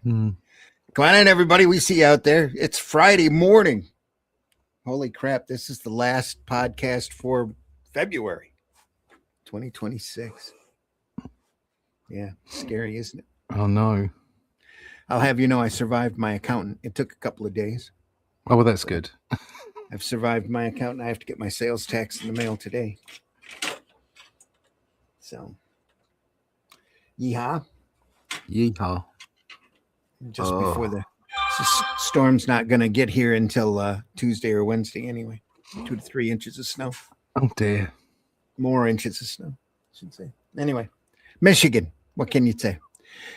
Mm. Come on in, everybody. We see you out there. It's Friday morning. Holy crap. This is the last podcast for February 2026. Yeah, scary, isn't it? Oh, no. I'll have you know I survived my accountant. It took a couple of days. Oh, well, that's good. I've survived my accountant. I have to get my sales tax in the mail today. So, yeehaw. Yeehaw. Just before the storm's not going to get here until Tuesday or Wednesday anyway. 2 to 3 inches of snow. Oh, dear. More inches of snow, I should say. Anyway, Michigan, what can you say?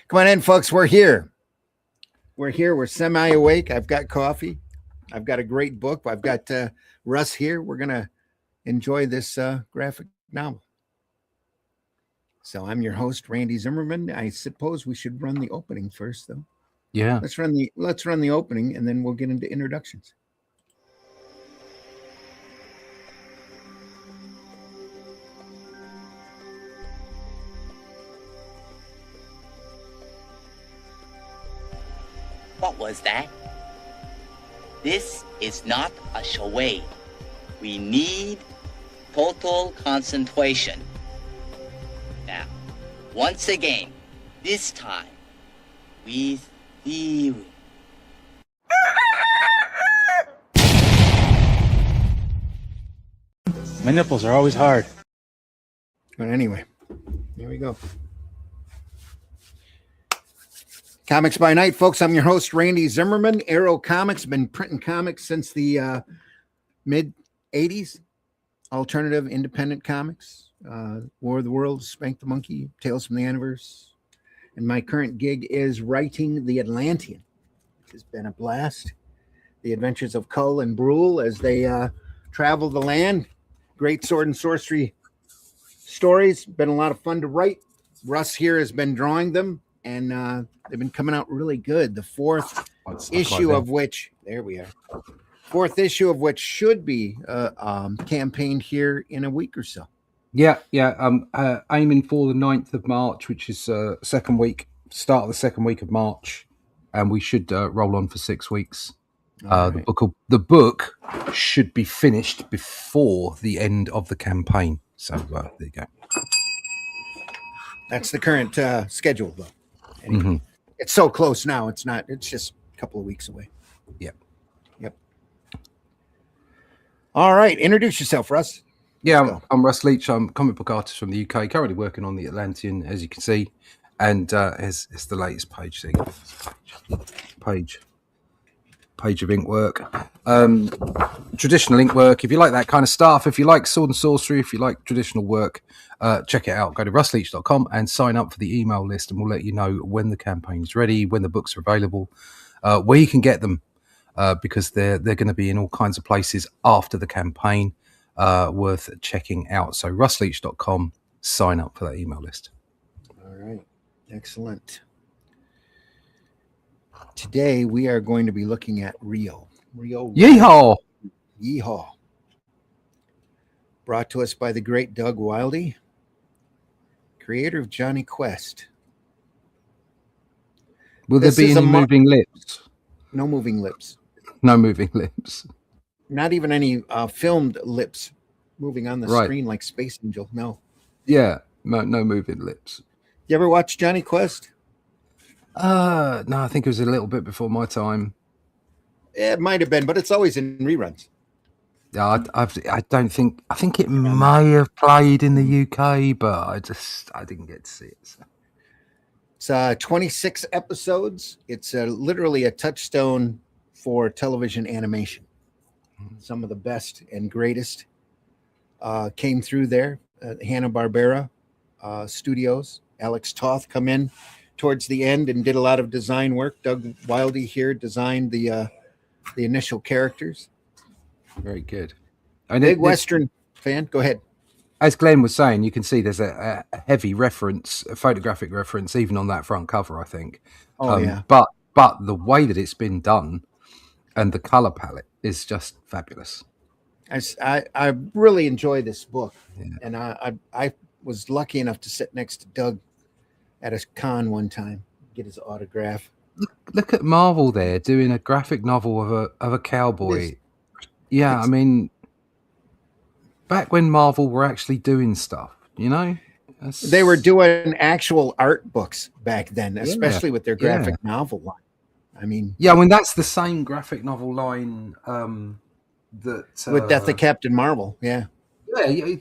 Come on in, folks. We're here. We're semi-awake. I've got coffee. I've got a great book. I've got Russ here. We're going to enjoy this graphic novel. So I'm your host, Randy Zimmerman. I suppose we should run the opening first, though. Yeah. Let's run the opening, and then we'll get into introductions. What was that? This is not a charade. We need total concentration. Now, once again, this time, with theory. My nipples are always hard. But anyway, here we go. Comics by Night, folks. I'm your host, Randy Zimmerman. Arrow Comics, been printing comics since the mid-'80s. Alternative, independent comics. War of the Worlds, Spank the Monkey, Tales from the Universe. And my current gig is writing The Atlantean, which has been a blast. The adventures of Cull and Brule as they travel the land. Great sword and sorcery stories. Been a lot of fun to write. Russ here has been drawing them, and they've been coming out really good. The fourth issue of which, there we are. Fourth issue of which should be campaigned here in a week or so. Yeah. Aiming for the 9th of March, which is start of the second week of March, and we should roll on for 6 weeks. Right. The book should be finished before the end of the campaign. So there you go. That's the current schedule, though. Anyway, It's so close now. It's not. It's just a couple of weeks away. Yep. All right. Introduce yourself, Russ. Yeah, I'm Russ Leach. I'm a comic book artist from the UK, currently working on The Atlantean, as you can see. And it's the latest page thing. Page of ink work. Traditional ink work. If you like that kind of stuff, if you like sword and sorcery, if you like traditional work, check it out. Go to russleach.com and sign up for the email list, and we'll let you know when the campaign is ready, when the books are available, where you can get them, because they're going to be in all kinds of places after the campaign. Worth checking out. So russleach.com, sign up for that email list. All right. Excellent. Today we are going to be looking at RIO. Yeehaw! Yeehaw. Brought to us by the great Doug Wildey, creator of Jonny Quest. Will there be any moving lips? No moving lips. No moving lips. Not even any filmed lips moving on the screen like Space Angel. No. Yeah, no moving lips. You ever watch Jonny Quest? No, I think it was a little bit before my time. It might have been, but it's always in reruns. Yeah, I don't think. I think it may have played in the UK, but I didn't get to see it. So. It's 26 episodes. It's literally a touchstone for television animation. Some of the best and greatest came through there. Hanna-Barbera Studios. Alex Toth come in towards the end and did a lot of design work. Doug Wildey here designed the initial characters. Very good. Big Western fan. Go ahead. As Glenn was saying, you can see there's a heavy reference, a photographic reference, even on that front cover, I think. Yeah. But the way that it's been done and the color palette is just fabulous. I really enjoy this book. Yeah. And I was lucky enough to sit next to Doug at a con one time, get his autograph. look at Marvel there doing a graphic novel of a cowboy. Yeah, I mean, back when Marvel were actually doing stuff, you know, They were doing actual art books back then, especially with their graphic yeah. novel line. I mean, yeah, I mean that's the same graphic novel line that with Death of Captain Marvel, yeah,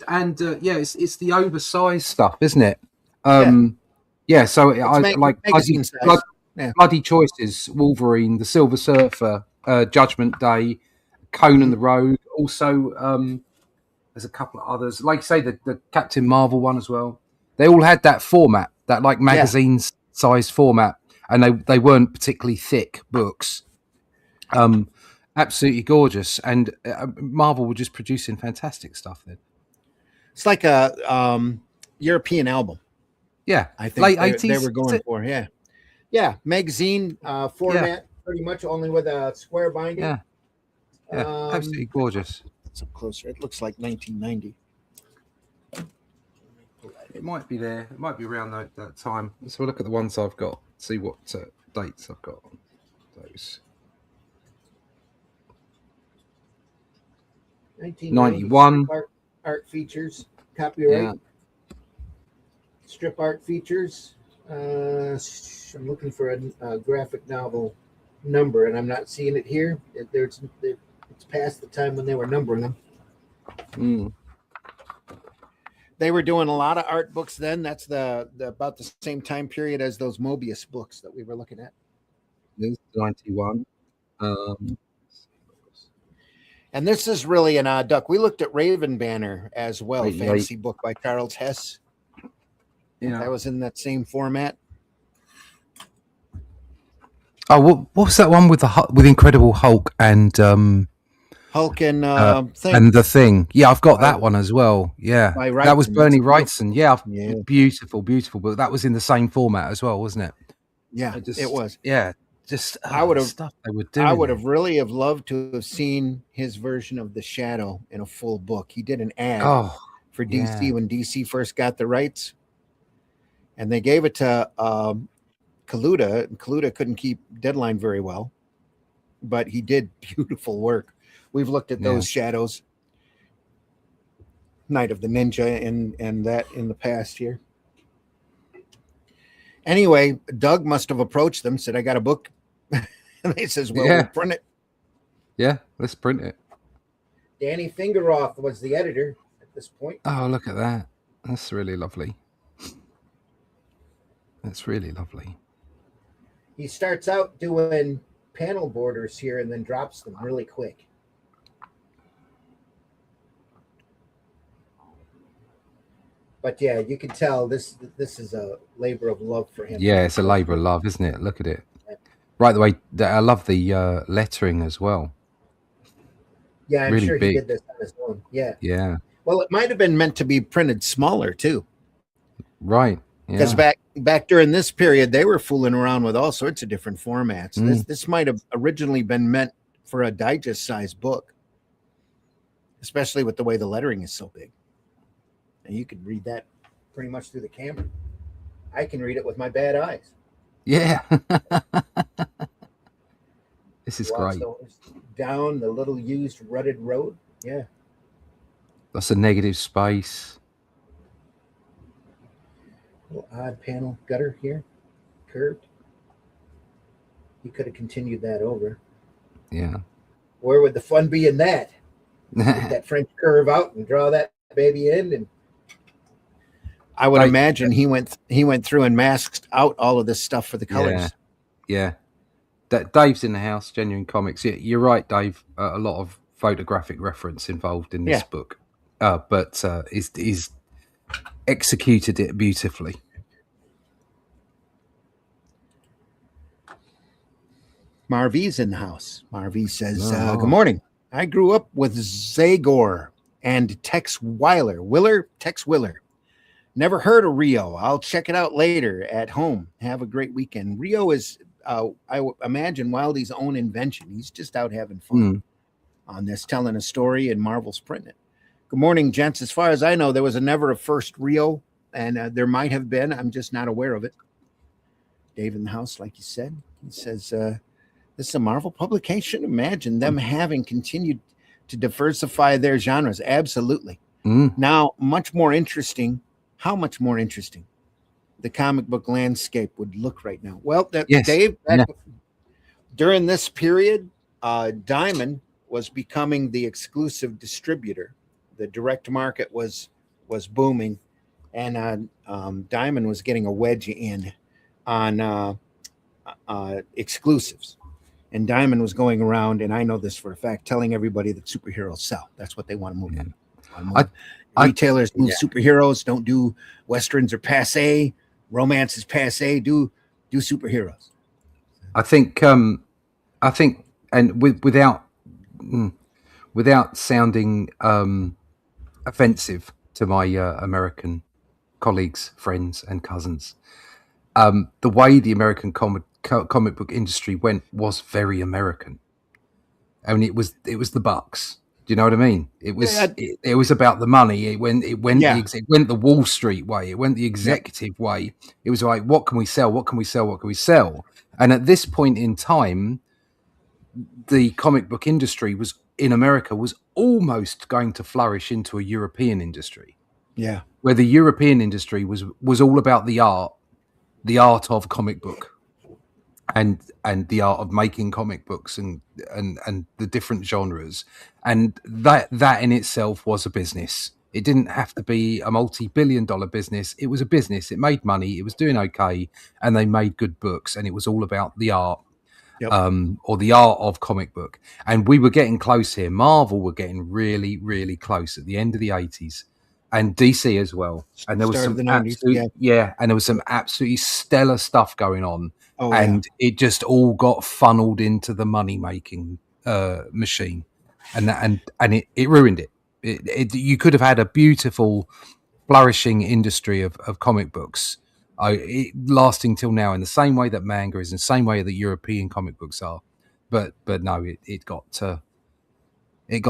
and it's the oversized stuff, isn't it? Yeah. Yeah, so I It's like magazine size. Yeah. Bloody Choices, Wolverine, the Silver Surfer, Judgment Day, Conan the Rogue. Also, there's a couple of others, like say the Captain Marvel one as well. They all had that format, that like magazine size format, and they weren't particularly thick books. Absolutely gorgeous, and Marvel were just producing fantastic stuff then. It's like a European album. Yeah, I think late they 80s. were going for. Yeah, magazine format, pretty much only with a square binding. Yeah, absolutely gorgeous. It's up closer. It looks like 1990. It might be there. It might be around that time. Let's have a look at the ones I've got. See what dates I've got on those. 91. Art features, copyright. Strip art features. I'm looking for a graphic novel number, and I'm not seeing it here. It's past the time when they were numbering them. They were doing a lot of art books then. That's the about the same time period as those Mobius books that we were looking at. This is 91. And this is really an odd duck. We looked at Raven Banner as well, a fantasy book by Charles Hess. Yeah, that was in that same format. Oh, what was that one with with Incredible Hulk and Hulk and Thing? And the Thing? Yeah, I've got that one as well. Yeah, that was Bernie Wrightson. Yeah, beautiful. But that was in the same format as well, wasn't it? Yeah, it was. Yeah, just I would have stuff they were doing. I would have really have loved to have seen his version of The Shadow in a full book. He did an ad for DC when DC first got the rights, and they gave it to Kaluta, and Kaluta couldn't keep deadline very well, but he did beautiful work. We've looked at those shadows, Night of the Ninja, and that in the past here. Anyway, Doug must have approached them, said, "I got a book," and they says, "Well, we'll print it." Yeah, let's print it. Danny Fingeroth was the editor at this point. Oh, look at that! That's really lovely. That's really lovely. He starts out doing panel borders here and then drops them really quick. But yeah, you can tell this is a labor of love for him. Yeah, it's a labor of love, isn't it? Look at it. Right the way. I love the lettering as well. Yeah, I'm really sure big. He did this on his own. Yeah. Yeah. Well, it might have been meant to be printed smaller too. Right. Because back during this period, they were fooling around with all sorts of different formats. This might have originally been meant for a digest-sized book, especially with the way the lettering is so big. And you could read that pretty much through the camera. I can read it with my bad eyes. Yeah. This is great. Down the little used rutted road. Yeah. That's a negative space. Little odd panel gutter here, curved. You could have continued that over. Yeah. Where would the fun be in that? Get that French curve out and draw that baby in, and I would imagine he went through and masked out all of this stuff for the colors. Yeah. Dave's in the house. Genuine Comics. Yeah, you're right, Dave. A lot of photographic reference involved in this book, but is executed it beautifully. Marvy's in the house. Marvy says, "Good morning. I grew up with Zagor and Tex Willer. Never heard of Rio. I'll check it out later at home. Have a great weekend." Rio is, I would imagine, Wildey's own invention. He's just out having fun on this, telling a story, and Marvel's printing it. Good morning, gents. As far as I know, there was never a first Rio, and there might have been. I'm just not aware of it. Dave in the house, like you said, he says, this is a Marvel publication. Imagine them having continued to diversify their genres. Absolutely. Now, much more interesting. How much more interesting the comic book landscape would look right now? Well, Dave, during this period, Diamond was becoming the exclusive distributor. The direct market was booming, and Diamond was getting a wedge in on exclusives. And Diamond was going around, and I know this for a fact, telling everybody that superheroes sell. That's what they want to move in. Retailers move superheroes, don't do westerns or passe. Romance is passe. Do superheroes. I think, and without sounding offensive to my American colleagues, friends, and cousins, the way the American comic book industry went was very American. I mean, it was the bucks. Do you know what I mean? It was it was about the money. It went the Wall Street way. It went the executive way. It was like, what can we sell? What can we sell? What can we sell? And at this point in time, the comic book industry in America was almost going to flourish into a European industry. Yeah, where the European industry was all about the art of comic book, and the art of making comic books and the different genres, and that in itself was a business. It didn't have to be a multi-billion-dollar business. It was a business. It made money. It was doing okay, and they made good books, and it was all about the art. Or the art of comic book. And we were getting close here. Marvel were getting really, really close at the end of the 80s, and DC as well. And there was some and there was some absolutely stellar stuff going on. It just all got funneled into the money making machine, and it ruined it. You could have had a beautiful, flourishing industry of comic books. Lasting till now in the same way that manga is, in the same way that European comic books are, but no, it got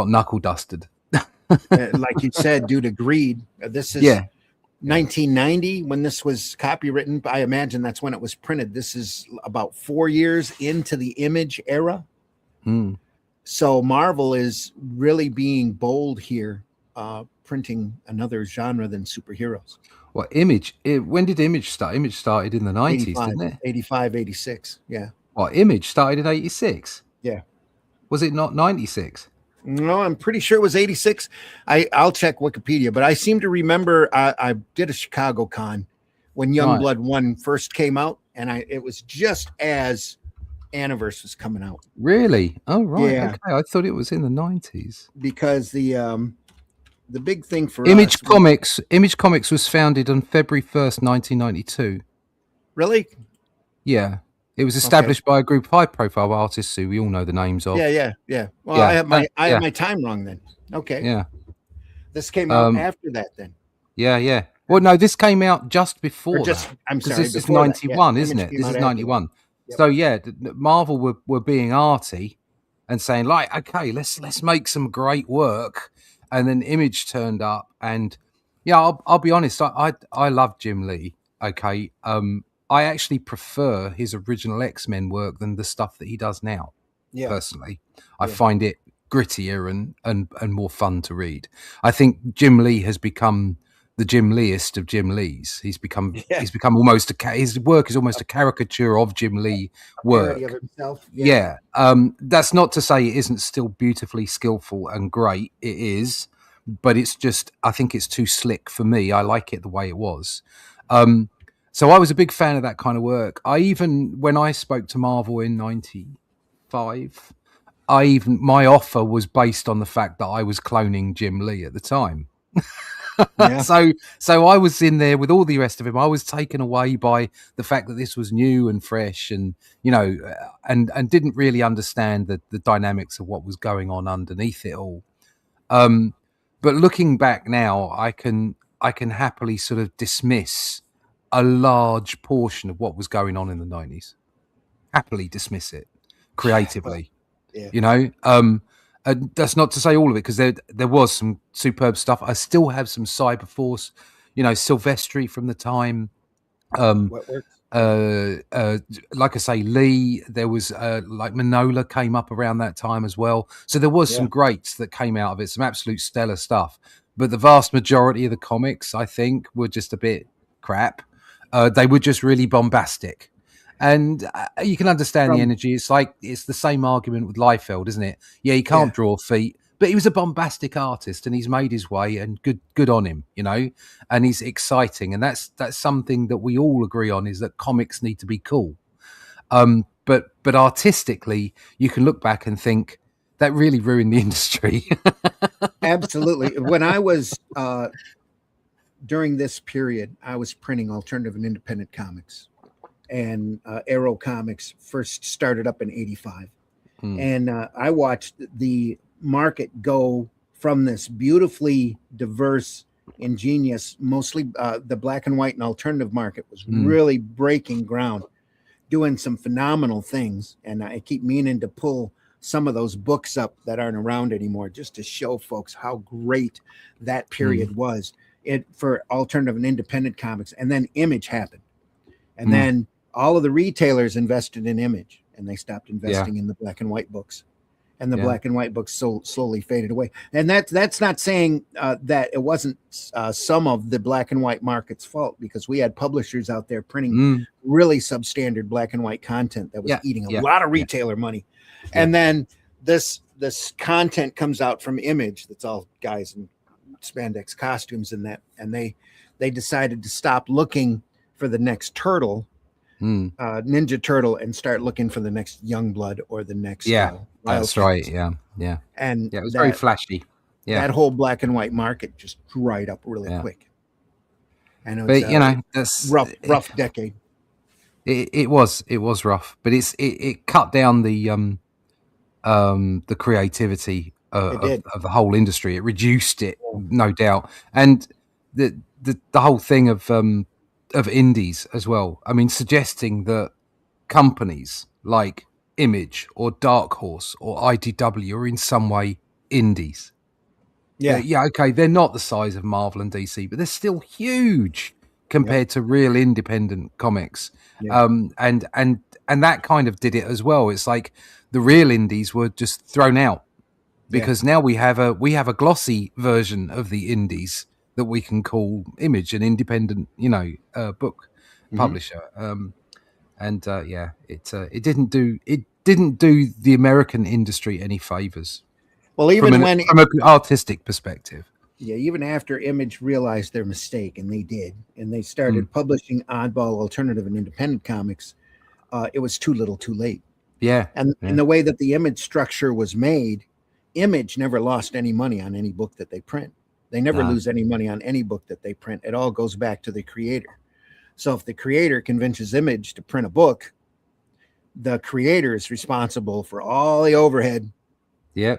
knuckle dusted. Like you said, due to greed. This is 1990 when this was copywritten. I imagine that's when it was printed. This is about 4 years into the Image era. So Marvel is really being bold here, printing another genre than superheroes. Well, Image, when did Image start? Image started in the 90s, didn't it? 85, 86, yeah. Well, Image started in 86? Yeah. Was it not 96? No, I'm pretty sure it was 86. I'll check Wikipedia, but I seem to remember I did a Chicago con when Youngblood 1 first came out, and it was just as Aniverse was coming out. Really? Oh, right. Yeah. Okay, I thought it was in the 90s. Because the big thing for Image Comics was founded on February 1st, 1992. Really? Yeah. It was established by a group of high-profile artists who we all know the names of. Yeah. Well, I have my time wrong then. Okay. Yeah. This came out after that then. Yeah. Well, no, this came out just before that. I'm sorry. This is 91, isn't it? This is 91. Yep. So, Marvel were being arty and saying, like, okay, let's make some great work. And then Image turned up, and I'll be honest, I love Jim Lee. Okay, I actually prefer his original X-Men work than the stuff that he does now. Yeah, personally, I find it grittier and more fun to read. I think Jim Lee has become the Jim Leeest of Jim Lees. He's become almost his work is almost a caricature of Jim Lee work. Of himself. Yeah. That's not to say it isn't still beautifully skillful and great. It is, but it's just, I think it's too slick for me. I like it the way it was. So I was a big fan of that kind of work. When I spoke to Marvel in 95, my offer was based on the fact that I was cloning Jim Lee at the time. Yeah. So I was in there with all the rest of him. I was taken away by the fact that this was new and fresh, and and didn't really understand the dynamics of what was going on underneath it all. But looking back now, I can happily sort of dismiss a large portion of what was going on in the 90s. Happily dismiss it creatively. That's not to say all of it, because there was some superb stuff. I still have some Cyberforce, Silvestri from the time. like I say, Lee. There was like Manola came up around that time as well. So there was some greats that came out of it, some absolute stellar stuff. But the vast majority of the comics, I think, were just a bit crap. They were just really bombastic. And you can understand the energy. It's like it's the same argument with Liefeld, isn't it? Yeah, he can't draw feet, but he was a bombastic artist, and he's made his way. And good on him, you know. And he's exciting, and that's something that we all agree on: is that comics need to be cool. But artistically, you can look back and think that really ruined the industry. Absolutely. When I was during this period, I was printing alternative and independent comics. And Arrow Comics first started up in '85. And I watched the market go from this beautifully diverse, ingenious, mostly the black and white and alternative market was really breaking ground, doing some phenomenal things. And I keep meaning to pull some of those books up that aren't around anymore just to show folks how great that period was for alternative and independent comics. And then Image happened. And then all of the retailers invested in Image, and they stopped investing in the black and white books, and the black and white books slowly faded away. And that's not saying that it wasn't some of the black and white market's fault, because we had publishers out there printing really substandard black and white content that was eating a lot of retailer money. And then this content comes out from Image that's all guys in spandex costumes and that, and they decided to stop looking for the next Turtle, Ninja Turtle, and start looking for the next Youngblood or the next that's right. Yeah. And it was very flashy. That whole black and white market just dried up really quick. And but you know, that's rough decade. It was rough, but it cut down the creativity of the whole industry. It reduced it, no doubt, and the whole thing of indies as well. I mean, suggesting that companies like Image or Dark Horse or IDW are in some way indies. Okay, they're not the size of Marvel and DC, but they're still huge compared to real independent comics. And that kind of did it as well. It's like the real indies were just thrown out because now we have a glossy version of the indies that we can call Image, an independent, book publisher. It didn't do the American industry any favors. Well, even from an artistic perspective. Yeah, even after Image realized their mistake, and they did, and they started publishing oddball, alternative, and independent comics, it was too little, too late. Yeah, and the way that the Image structure was made, Image never lost any money on any book that they print. They never lose any money on any book that they print. It all goes back to the creator. So if the creator convinces Image to print a book, the creator is responsible for all the overhead. Yeah.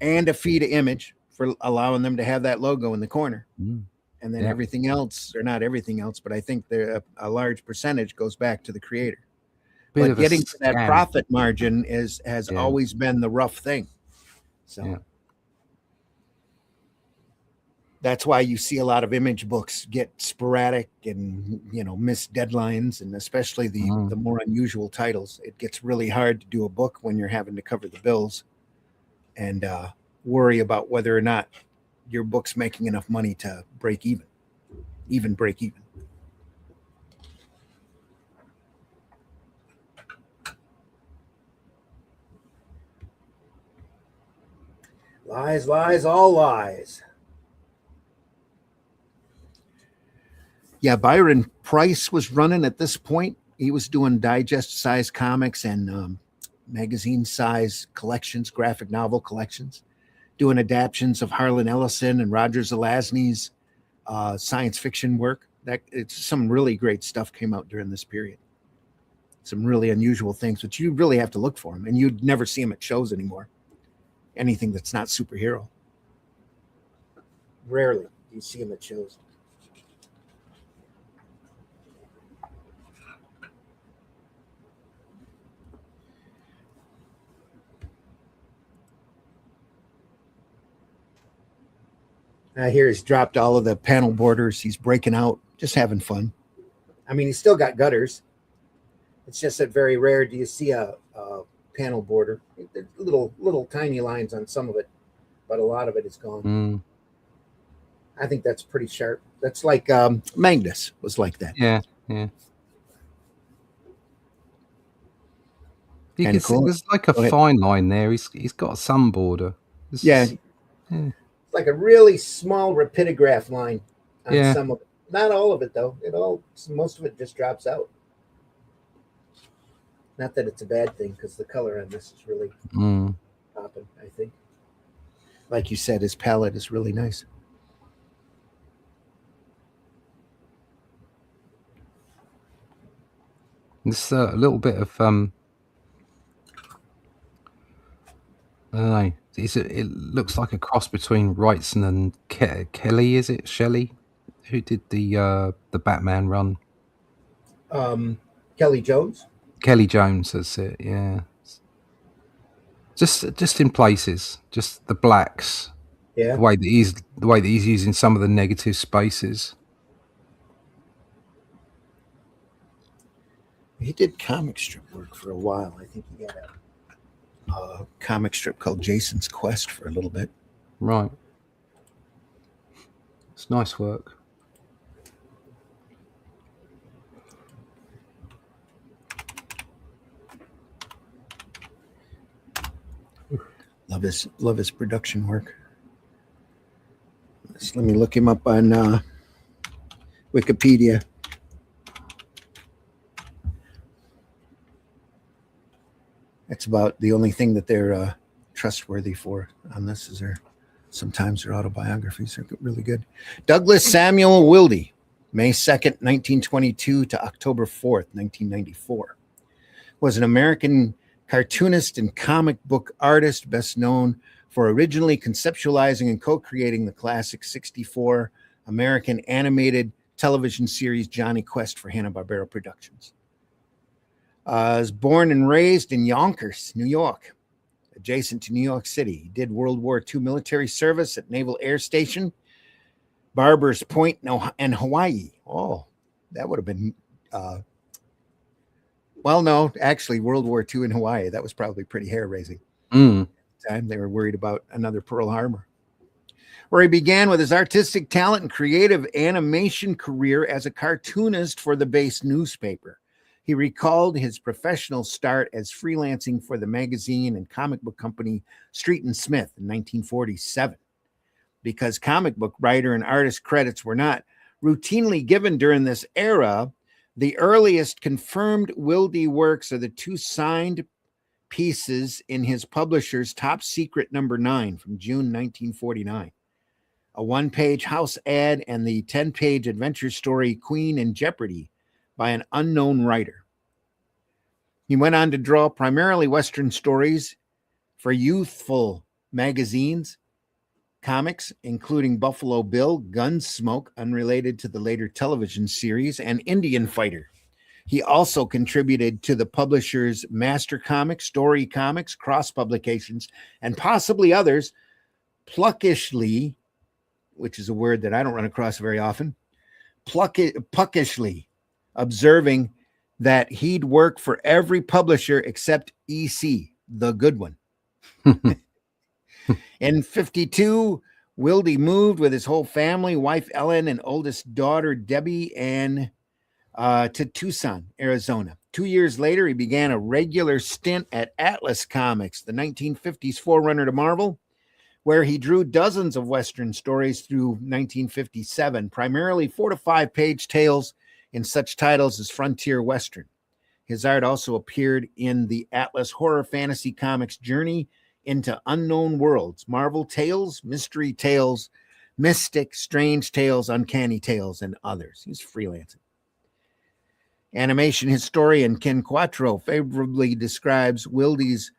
And a fee to Image for allowing them to have that logo in the corner. And then everything else, or not everything else, but I think a large percentage goes back to the creator. But getting to that profit margin has always been the rough thing. So that's why you see a lot of Image books get sporadic and, miss deadlines, and especially the more unusual titles. It gets really hard to do a book when you're having to cover the bills and worry about whether or not your book's making enough money to break even. Lies, all lies. Yeah, Byron Price was running at this point. He was doing digest-size comics and magazine-size collections, graphic novel collections, doing adaptions of Harlan Ellison and Roger Zelazny's science fiction work. It's some really great stuff came out during this period. Some really unusual things, but you really have to look for them, and you'd never see them at shows anymore. Anything that's not superhero. Rarely do you see them at shows. Here he's dropped all of the panel borders. He's breaking out, just having fun. I mean, he's still got gutters. It's just that very rare do you see a panel border. There's little tiny lines on some of it, but a lot of it is gone. I think that's pretty sharp. That's like Magnus was like that. Yeah. You can see there's like a fine line there. He's got some border. It's like a really small rapidograph line on some of it. Not all of it though. Most of it just drops out. Not that it's a bad thing, because the color on this is really popping, I think. Like you said, his palette is really nice. There's a little bit of I don't know. It looks like a cross between Wrightson and Kelly. Is it Shelley? Who did the Batman run? Kelly Jones. Kelly Jones, that's it. Yeah. Just in places, just the blacks. Yeah. The way that he's using some of the negative spaces. He did comic strip work for a while. I think he had a comic strip called Jason's Quest for a little bit. Right. It's nice work. Love his production work. Let me look him up on Wikipedia. That's about the only thing that they're trustworthy for on this. Is sometimes their autobiographies are really good. Douglas Samuel Wildey, May 2nd, 1922 to October 4th, 1994, was an American cartoonist and comic book artist, best known for originally conceptualizing and co-creating the classic 1964 American animated television series Jonny Quest for Hanna-Barbera Productions. Was born and raised in Yonkers, New York, adjacent to New York City. He did World War II military service at Naval Air Station, Barbers Point, and Hawaii. Oh, that would have been... well, no, actually, World War II in Hawaii, that was probably pretty hair-raising. At the time, they were worried about another Pearl Harbor. Where he began with his artistic talent and creative animation career as a cartoonist for the base newspaper. He recalled his professional start as freelancing for the magazine and comic book company Street and Smith in 1947. Because comic book writer and artist credits were not routinely given during this era, the earliest confirmed Wildey works are the two signed pieces in his publisher's Top Secret number 9 from June 1949. A one-page house ad and the 10-page adventure story Queen in Jeopardy by an unknown writer. He went on to draw primarily Western stories for youthful magazines, comics, including Buffalo Bill, Gunsmoke, unrelated to the later television series, and Indian Fighter. He also contributed to the publisher's Master Comics, Story Comics, cross publications, and possibly others, pluckishly, which is a word that I don't run across very often, puckishly observing that he'd work for every publisher except EC, the good one. In 1952, Wildey moved with his whole family, wife Ellen and oldest daughter Debbie, and to Tucson, Arizona. 2 years later, he began a regular stint at Atlas Comics, the 1950s forerunner to Marvel, where he drew dozens of Western stories through 1957, primarily 4 to 5 page tales in such titles as Frontier Western. His art also appeared in the Atlas Horror Fantasy Comics Journey into Unknown Worlds, Marvel Tales, Mystery Tales, Mystic, Strange Tales, Uncanny Tales, and others. He's freelancing. Animation historian Ken Quattro favorably describes Wildey's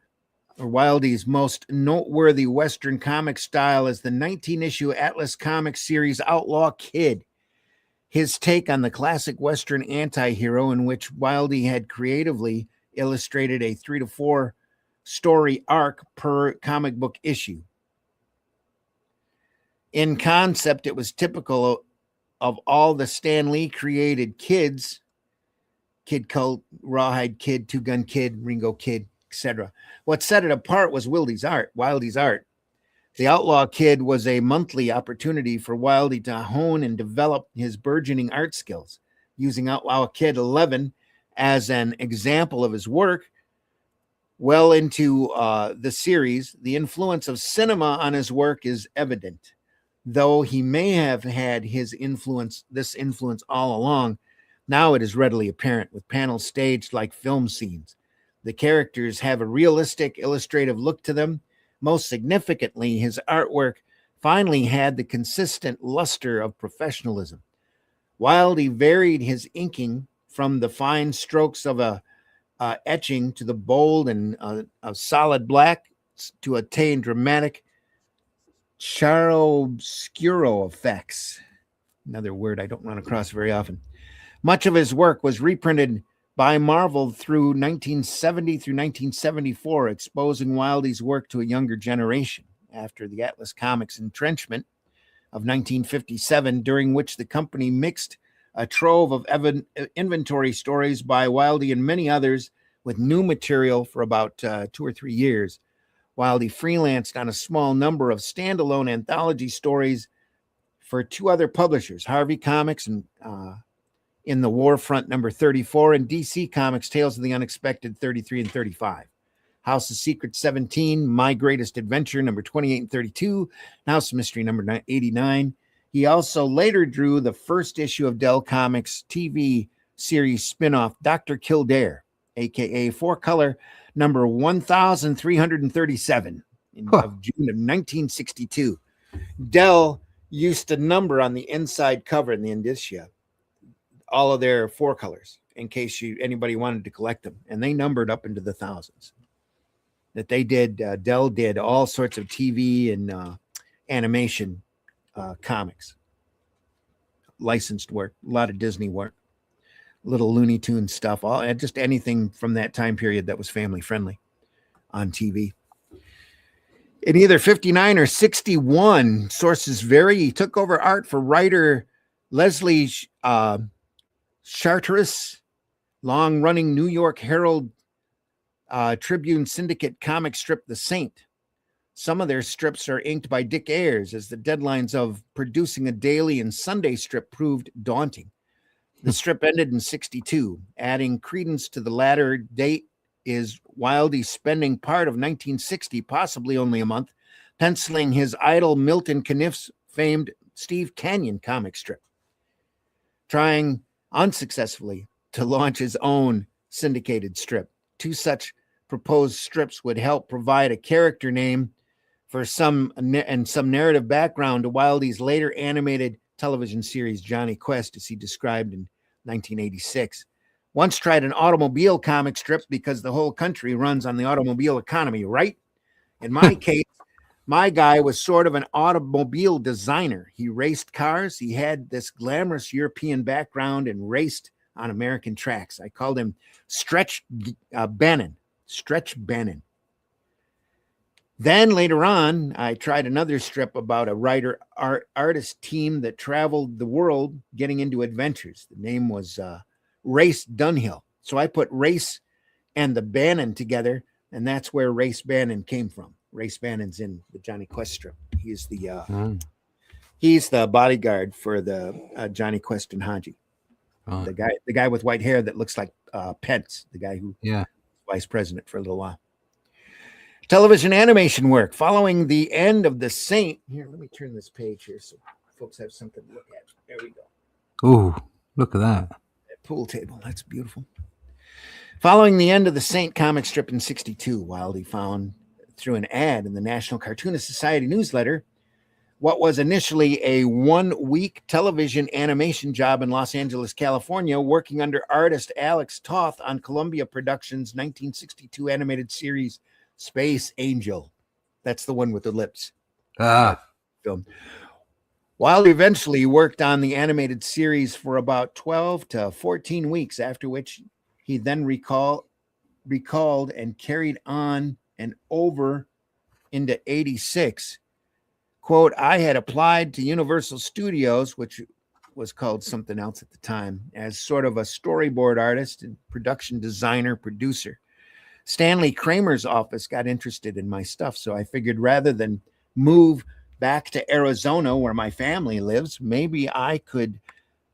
most noteworthy Western comic style as the 19-issue Atlas Comics series Outlaw Kid. His take on the classic Western anti-hero, in which Wildey had creatively illustrated a 3 to 4 story arc per comic book issue. In concept, it was typical of all the Stan Lee created kids Kid Cult, Rawhide Kid, Two Gun Kid, Ringo Kid, etc. What set it apart was Wildey's art. The Outlaw Kid was a monthly opportunity for Wildey to hone and develop his burgeoning art skills. Using Outlaw Kid 11 as an example of his work, well into the series, the influence of cinema on his work is evident. Though he may have had this influence all along, now it is readily apparent with panels staged like film scenes. The characters have a realistic, illustrative look to them. Most significantly, his artwork finally had the consistent luster of professionalism. Wildey varied his inking from the fine strokes of a etching to the bold and a solid black to attain dramatic chiaroscuro effects. Another word I don't run across very often. Much of his work was reprinted by Marvel through 1970 through 1974, exposing Wildey's work to a younger generation. After the Atlas Comics entrenchment of 1957, during which the company mixed a trove of inventory stories by Wildey and many others with new material for about 2 or 3 years, Wildey freelanced on a small number of standalone anthology stories for 2 other publishers, Harvey Comics and In the Warfront number 34, and DC Comics Tales of the Unexpected 33 and 35. House of Secrets 17, My Greatest Adventure number 28 and 32, House of Mystery number 89. He also later drew the first issue of Dell Comics TV series spinoff, Dr. Kildare, aka 4-color number 1337 of June of 1962. Dell used to number on the inside cover in the indicia all of their 4-colors in case anybody wanted to collect them, and they numbered up into the thousands. That they did. Dell did all sorts of TV and animation comics, licensed work, a lot of Disney work, little Looney Tunes stuff, just anything from that time period that was family friendly on TV. In either 59 or 61, sources vary, he took over art for writer Leslie Charteris, long-running New York Herald Tribune Syndicate comic strip The Saint. Some of their strips are inked by Dick Ayers, as the deadlines of producing a daily and Sunday strip proved daunting. The strip ended in 62. Adding credence to the latter date is Wildey spending part of 1960, possibly only a month, penciling his idol Milton Caniff's famed Steve Canyon comic strip, trying unsuccessfully to launch his own syndicated strip. 2 such proposed strips would help provide a character name for some narrative background to Wildey's later animated television series Jonny Quest, as he described in 1986. Once tried an automobile comic strip because the whole country runs on the automobile economy, right? In my case, my guy was sort of an automobile designer. He raced cars. He had this glamorous European background and raced on American tracks. I called him Stretch Bannon. Then later on, I tried another strip about a artist team that traveled the world getting into adventures. The name was Race Dunhill. So I put Race and the Bannon together, and that's where Race Bannon came from. Race Bannon's in the Jonny Quest strip. He's the bodyguard for the Jonny Quest and Haji. Oh. The guy with white hair that looks like Pence, the guy who was vice president for a little while. Television animation work. Following the end of The Saint. Here, let me turn this page here so folks have something to look at. There we go. Oh, look at that. That pool table. That's beautiful. Following the end of The Saint comic strip in 62, Wildey found through an ad in the National Cartoonist Society newsletter what was initially a 1-week television animation job in Los Angeles, California, working under artist Alex Toth on Columbia Productions' 1962 animated series Space Angel. That's the one with the lips. Film. Wildey eventually worked on the animated series for about 12 to 14 weeks, after which he then recalled and carried on and over into 86. Quote, I had applied to Universal Studios, which was called something else at the time, as sort of a storyboard artist and production designer, producer. Stanley Kramer's office got interested in my stuff, so I figured rather than move back to Arizona where my family lives, maybe I could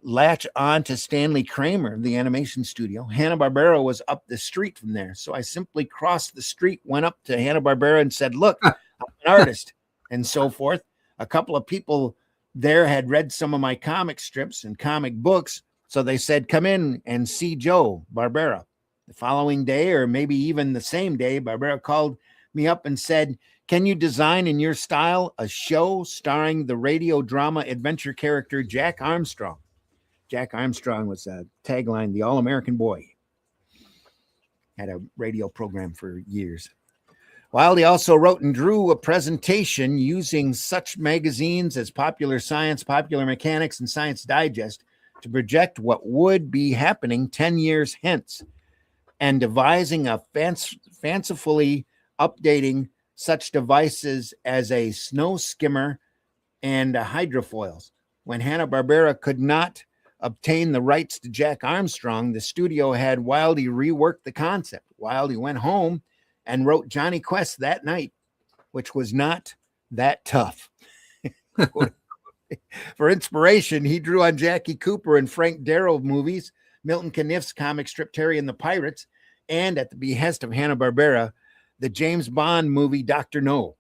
latch on to Stanley Kramer, the animation studio. Hanna-Barbera was up the street from there, so I simply crossed the street, went up to Hanna-Barbera and said, look, I'm an artist, and so forth. A couple of people there had read some of my comic strips and comic books, so they said, come in and see Joe Barbera. The following day, or maybe even the same day, Barbera called me up and said, can you design in your style a show starring the radio drama adventure character Jack Armstrong? Jack Armstrong was a tagline, the All-American Boy. Had a radio program for years. Wildey also wrote and drew a presentation using such magazines as Popular Science, Popular Mechanics, and Science Digest to project what would be happening 10 years hence, and devising a fancifully updating such devices as a snow skimmer and hydrofoils. When Hanna-Barbera could not obtain the rights to Jack Armstrong, the studio had Wildey rework the concept. Wildey went home and wrote Jonny Quest that night, which was not that tough. For inspiration, he drew on Jackie Cooper and Frank Darrow movies, Milton Caniff's comic strip Terry and the Pirates, and at the behest of Hanna-Barbera, the James Bond movie Dr. No.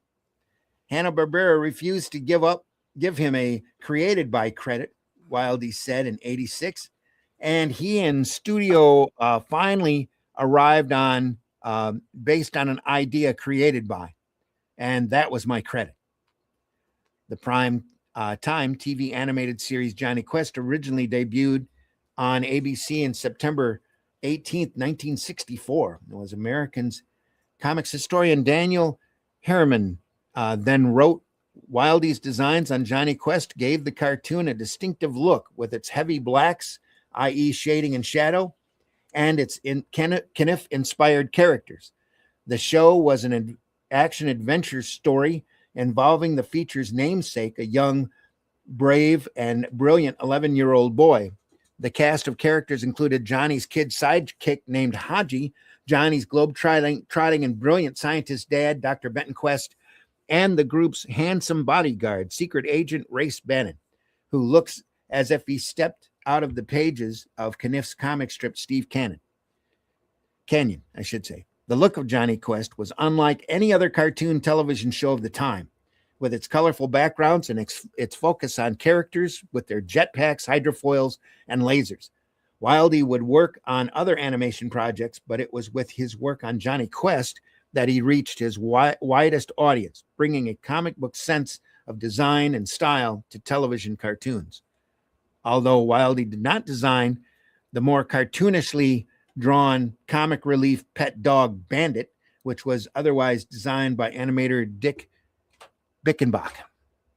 Hanna-Barbera refused to give him a created by credit, Wildey said in 86, and he and studio finally arrived on based on an idea created by, and that was my credit. The prime time TV animated series Jonny Quest originally debuted on ABC in September 18th, 1964. It was American's comics historian Daniel Harriman then wrote Wildey's designs on Jonny Quest gave the cartoon a distinctive look with its heavy blacks, i.e. shading and shadow, and its Kniff-inspired characters. The show was an action-adventure story involving the feature's namesake, a young, brave, and brilliant 11-year-old boy. The cast of characters included Johnny's kid sidekick named Haji, Johnny's globe-trotting and brilliant scientist dad, Dr. Benton Quest, and the group's handsome bodyguard, secret agent Race Bannon, who looks as if he stepped out of the pages of Kniff's comic strip Steve Canyon. The look of Jonny Quest was unlike any other cartoon television show of the time, with its colorful backgrounds and its focus on characters with their jetpacks, hydrofoils, and lasers. Wildey would work on other animation projects, but it was with his work on Jonny Quest that he reached his widest audience, bringing a comic book sense of design and style to television cartoons. Although Wildey did not design the more cartoonishly drawn comic relief pet dog Bandit, which was otherwise designed by animator Dick Bickenbach.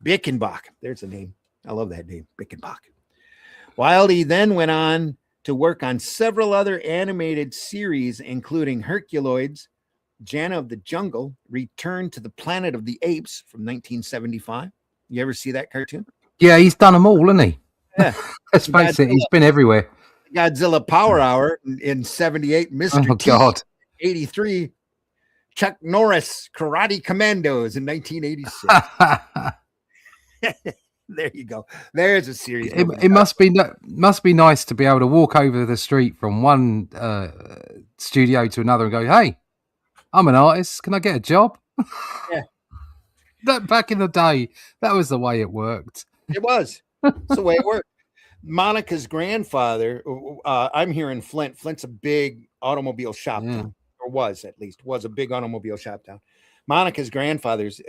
There's a name. I love that name, Bickenbach. Wildey then went on to work on several other animated series, including Herculoids, Jana of the Jungle, Return to the Planet of the Apes from 1975. You ever see that cartoon? Yeah, he's done them all, hasn't he? Yeah. Let's face it, he's been everywhere. Godzilla Power Hour in 78, Mr. Oh, T, God. 83, Chuck Norris, Karate Commandos in 1986. There you go. There's a series. It must be nice to be able to walk over the street from one studio to another and go, hey, I'm an artist. Can I get a job? Yeah. That back in the day, that was the way it worked. It was. That's the way it worked. Monica's grandfather, I'm here in Flint. Flint's a big automobile shop town, or was a big automobile shop town. Monica's grandfather's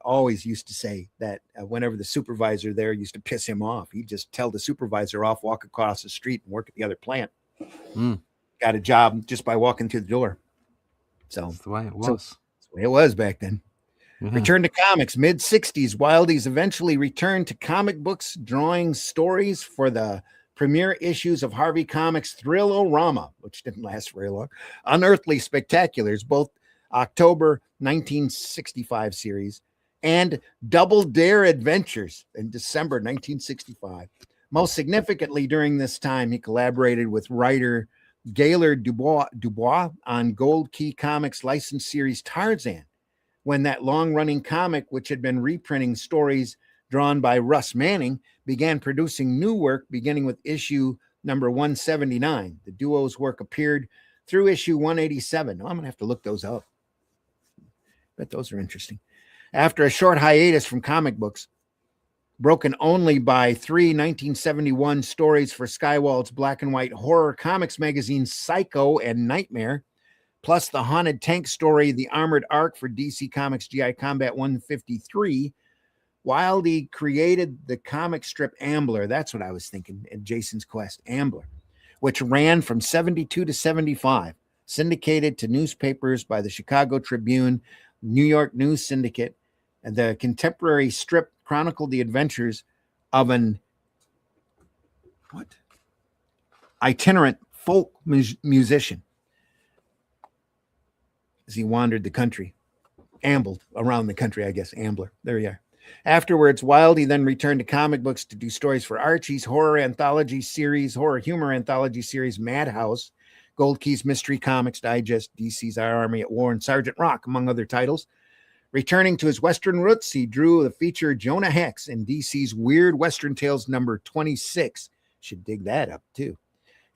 always used to say that whenever the supervisor there used to piss him off, he'd just tell the supervisor off, walk across the street and work at the other plant. Got a job just by walking through the door. So that's the way it was. That's the way it was back then. Mm-hmm. Return to comics, mid-60s. Wildey's eventually returned to comic books, drawing stories for the premiere issues of Harvey Comics' Thrill-O-Rama, which didn't last very long, Unearthly Spectaculars, both October 1965 series, and Double Dare Adventures in December 1965. Most significantly, during this time, he collaborated with writer Gaylord Dubois on Gold Key Comics licensed series Tarzan, when that long-running comic, which had been reprinting stories drawn by Russ Manning, began producing new work beginning with issue number 179. The duo's work appeared through issue 187. Oh, I'm going to have to look those up. Bet those are interesting. After a short hiatus from comic books, broken only by 3 1971 stories for Skywald's black and white horror comics magazine Psycho and Nightmare, plus the haunted tank story The Armored Ark for DC Comics GI Combat 153, Wildey created the comic strip Ambler. That's what I was thinking at Jason's Quest, Ambler, which ran from 72 to 75, syndicated to newspapers by the Chicago Tribune, New York News Syndicate, and the contemporary strip chronicled the adventures of an itinerant folk musician as he wandered the country, ambled around the country, I guess, Ambler. There you are. Afterwards, Wildey then returned to comic books to do stories for Archie's horror humor anthology series Madhouse, Gold Key's Mystery Comics Digest, DC's Our Army at War, and Sergeant Rock, among other titles. Returning to his Western roots, he drew the feature Jonah Hex in DC's Weird Western Tales number 26. Should dig that up, too.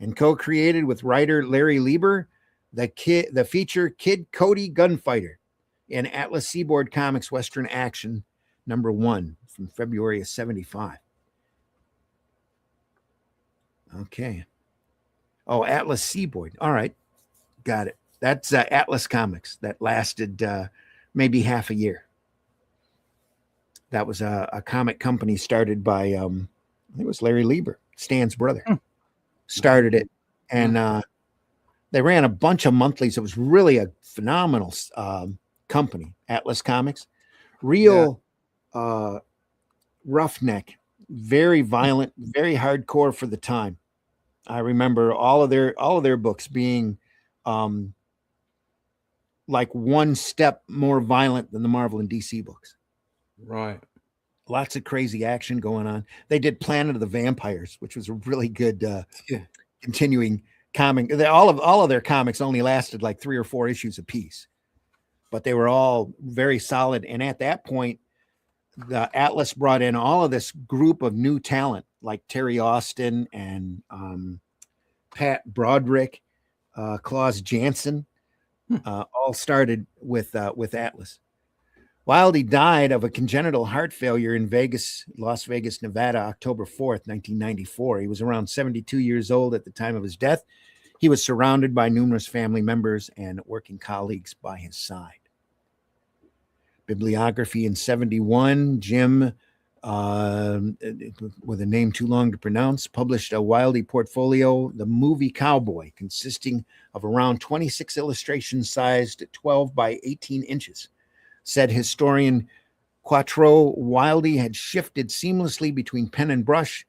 And co-created with writer Larry Lieber, the feature Kid Cody Gunfighter in Atlas Seaboard Comics Western Action number 1 from February of 75. Okay. Oh, Atlas Seaboard. All right. Got it. That's Atlas Comics. That lasted maybe half a year. That was a comic company started by, I think it was Larry Lieber, Stan's brother. Started it. And they ran a bunch of monthlies. It was really a phenomenal company, Atlas Comics. Real roughneck, very violent, very hardcore for the time. I remember all of their books being like one step more violent than the Marvel and DC books. Right. Lots of crazy action going on. They did Planet of the Vampires, which was a really good continuing comic. All of their comics only lasted like 3 or 4 issues apiece, but they were all very solid. And at that point, the Atlas brought in all of this group of new talent, like Terry Austin and Pat Broderick, Klaus Janson, all started with Atlas. Wildey died of a congenital heart failure in Las Vegas, Nevada, October 4th, 1994. He was around 72 years old at the time of his death. He was surrounded by numerous family members and working colleagues by his side. Bibliography in 71, Jim, with a name too long to pronounce, published a Wildey portfolio, The Movie Cowboy, consisting of around 26 illustrations sized 12 by 18 inches. Said historian Quattro, Wildey had shifted seamlessly between pen and brush,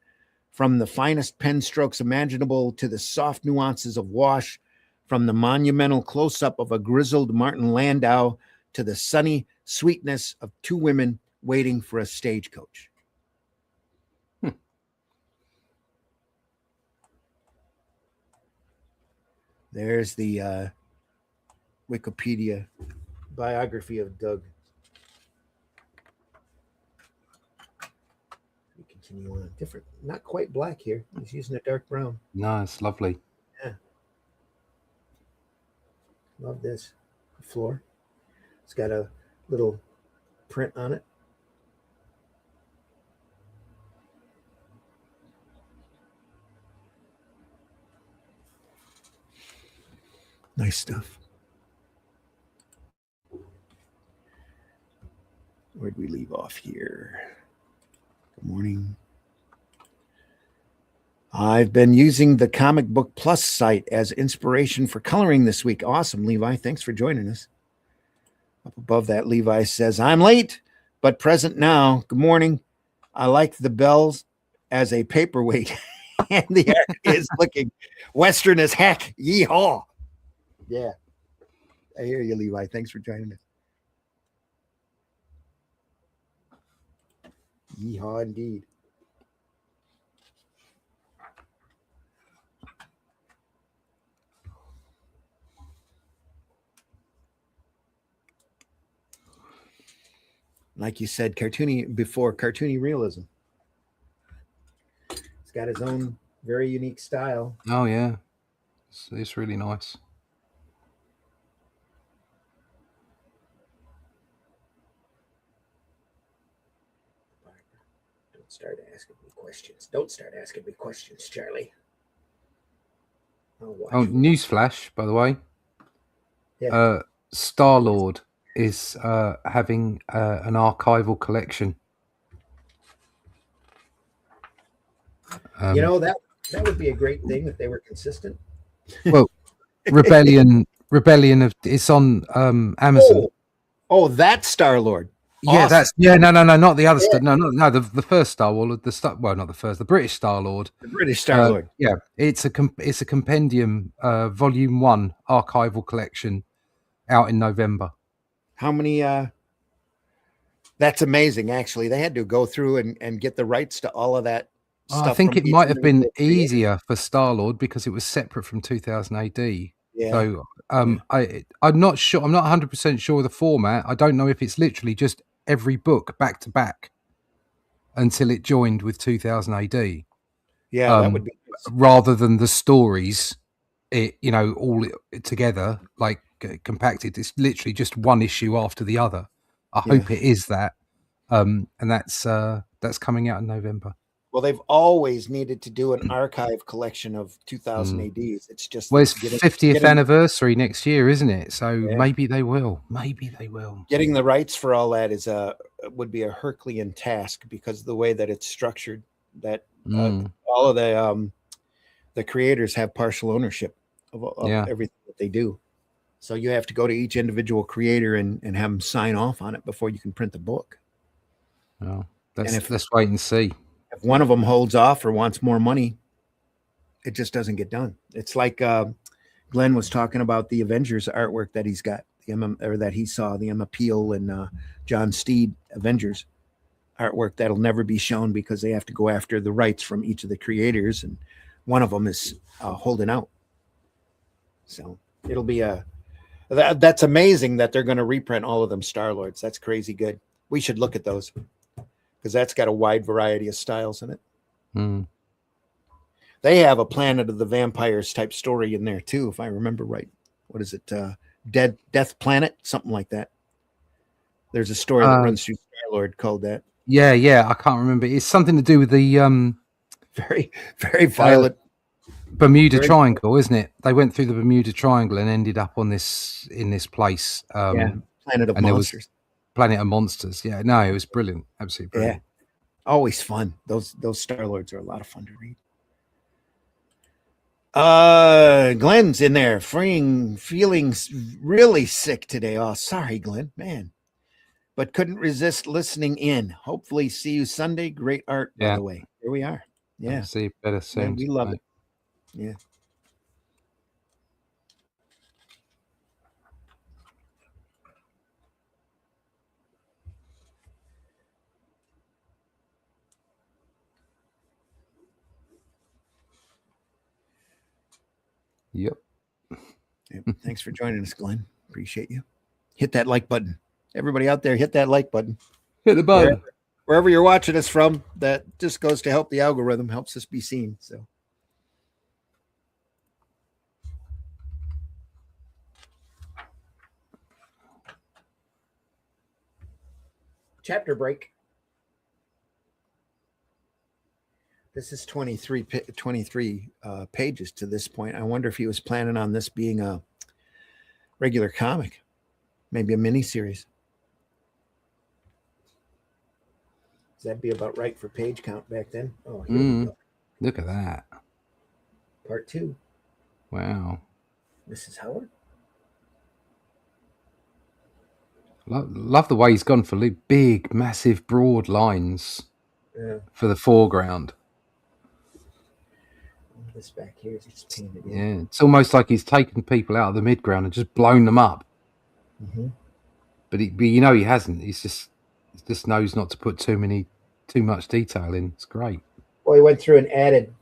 from the finest pen strokes imaginable to the soft nuances of wash, from the monumental close-up of a grizzled Martin Landau to the sunny sweetness of 2 women waiting for a stagecoach. There's the Wikipedia biography of Doug. We continue on. Different, not quite black here. He's using a dark brown. Nice, lovely. Yeah. Love this. The floor. It's got a little print on it. Nice stuff. Where'd we leave off here? Good morning. I've been using the Comic Book Plus site as inspiration for coloring this week. Awesome, Levi. Thanks for joining us. Up above that, Levi says, I'm late, but present now. Good morning. I like the bells as a paperweight, and the art is looking Western as heck. Yeehaw. Yeah. I hear you, Levi. Thanks for joining us. Yeehaw indeed. like you said, cartoony realism. He's got his own very unique style. Oh yeah, it's really nice. Don't start asking me questions. Don't start asking me questions, Charlie. Oh, newsflash, by the way. Yeah. Star-Lord is having an archival collection. That would be a great thing if they were consistent. Well, Rebellion of it's on Amazon. Oh, that's Star-Lord. Yeah, awesome. no, not the other Star. No, the first Star-Lord, not the first, the British Star-Lord. The British Star-Lord. Yeah, it's a compendium, volume 1 archival collection, out in November. How many? That's amazing. Actually, they had to go through and get the rights to all of that. I think it might have been easier for Star-Lord because it was separate from 2000 AD. Yeah. So I'm not sure. I'm not 100% sure of the format. I don't know if it's literally just every book back to back until it joined with 2000 AD. Yeah, that would be rather than the stories, all together, like compacted. It's literally just one issue after the other. I hope it is that, and that's coming out in November. Well, they've always needed to do an archive collection of 2000 ADs. It's just it's 50th anniversary next year, isn't it? So maybe they will. Getting the rights for all that would be a Herculean task because of the way that it's structured. That all of the creators have partial ownership of everything that they do. So you have to go to each individual creator and have them sign off on it before you can print the book. Oh, let's wait and see. If one of them holds off or wants more money, it just doesn't get done. It's like Glenn was talking about the Avengers artwork that he's got, that he saw, the Emma Peel and John Steed Avengers artwork that'll never be shown because they have to go after the rights from each of the creators, and one of them is holding out. So it'll be that's amazing that they're going to reprint all of them Star-Lords. That's crazy good. We should look at those because that's got a wide variety of styles in it. They have a Planet of the Vampires type story in there too, if I remember right. What is it? Death Planet, something like that. There's a story that runs through Star-Lord called that. Yeah, I can't remember. It's something to do with the very, very violent Bermuda Triangle, isn't it? They went through the Bermuda Triangle and ended up in this place. Planet of Monsters. Planet of Monsters. Yeah, no, it was brilliant. Absolutely brilliant. Yeah, always fun. Those Star-Lords are a lot of fun to read. Glenn's in there, feeling really sick today. Oh, sorry, Glenn, man. But couldn't resist listening in. Hopefully see you Sunday. Great art, by the way. Here we are. Yeah. See you better soon. We love it. Yeah. Yep. Thanks for joining us, Glenn. Appreciate you. Hit that like button. Everybody out there, hit that like button. Hit the button. Wherever you're watching us from, that just goes to help the algorithm, helps us be seen. So. Chapter break. This is 23 pages to this point. I wonder if he was planning on this being a regular comic, maybe a mini series. Does that be about right for page count back then? Oh, here we go. Look at that. Part 2. Wow. Mrs. Howard. Love the way he's gone for big, massive, broad lines for the foreground. This back here is just painted in. Yeah, it's almost like he's taken people out of the midground and just blown them up. But he hasn't. He just knows not to put too much detail in. It's great. Well, he went through and added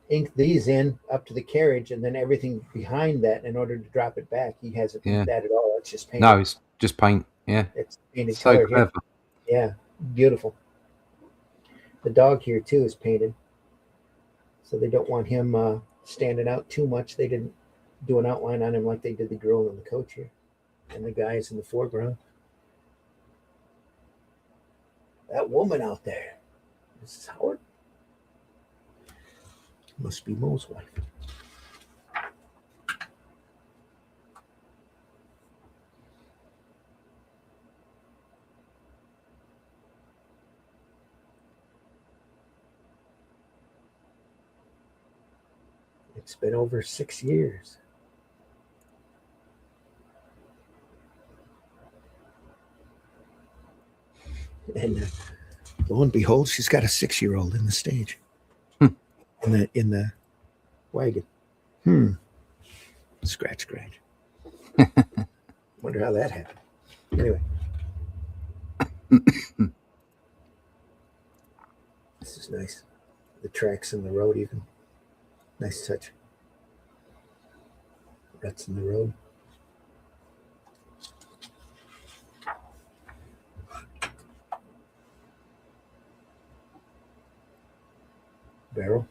inked these in up to the carriage, and then everything behind that in order to drop it back. He hasn't that at all. It's just paint. No, it's just paint. Yeah, it's painted. So clever. Yeah, beautiful. The dog here too is painted, so they don't want him standing out too much. They didn't do an outline on him like they did the girl and the coach here, and the guys in the foreground. That woman out there, Mrs. Howard, must be Mo's wife. It's been over 6 years. And lo and behold, she's got a 6-year-old in the stage. In the wagon. Scratch. Wonder how that happened. Anyway. This is nice. The tracks in the road even. Nice touch. Ruts in the road. Barrel.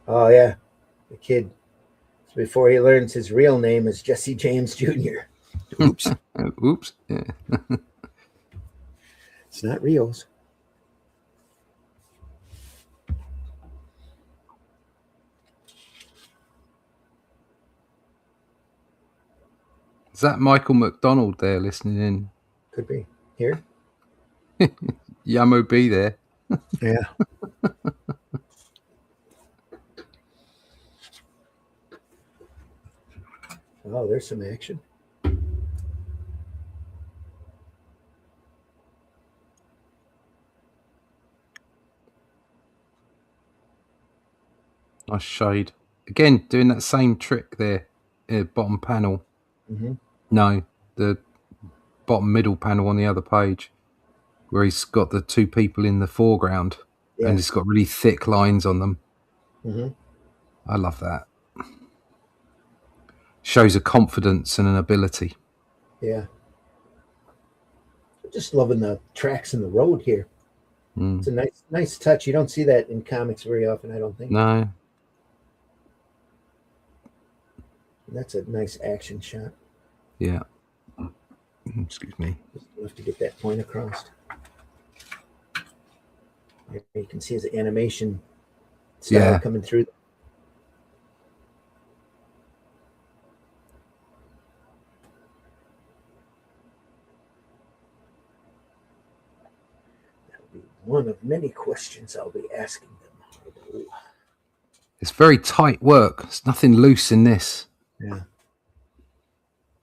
Oh yeah, the kid. So before he learns his real name is Jesse James Jr. Oops. Oops. Yeah. It's not Rio's. Is that Michael McDonald there listening in? Could be. Here? Yamo B there. Yeah. Oh, there's some action. Nice shade. Again, doing that same trick there. Bottom panel. Mm-hmm. No, the bottom middle panel on the other page, where he's got the two people in the foreground, and it's got really thick lines on them. Mm-hmm. I love that. Shows a confidence and an ability. Yeah. Just loving the tracks in the road here. It's a nice touch. You don't see that in comics very often, I don't think. No. That's a nice action shot. Yeah. Excuse me. Just enough to get that point across. You can see his animation style coming through. That'll be one of many questions I'll be asking them. It's very tight work. There's nothing loose in this. Yeah.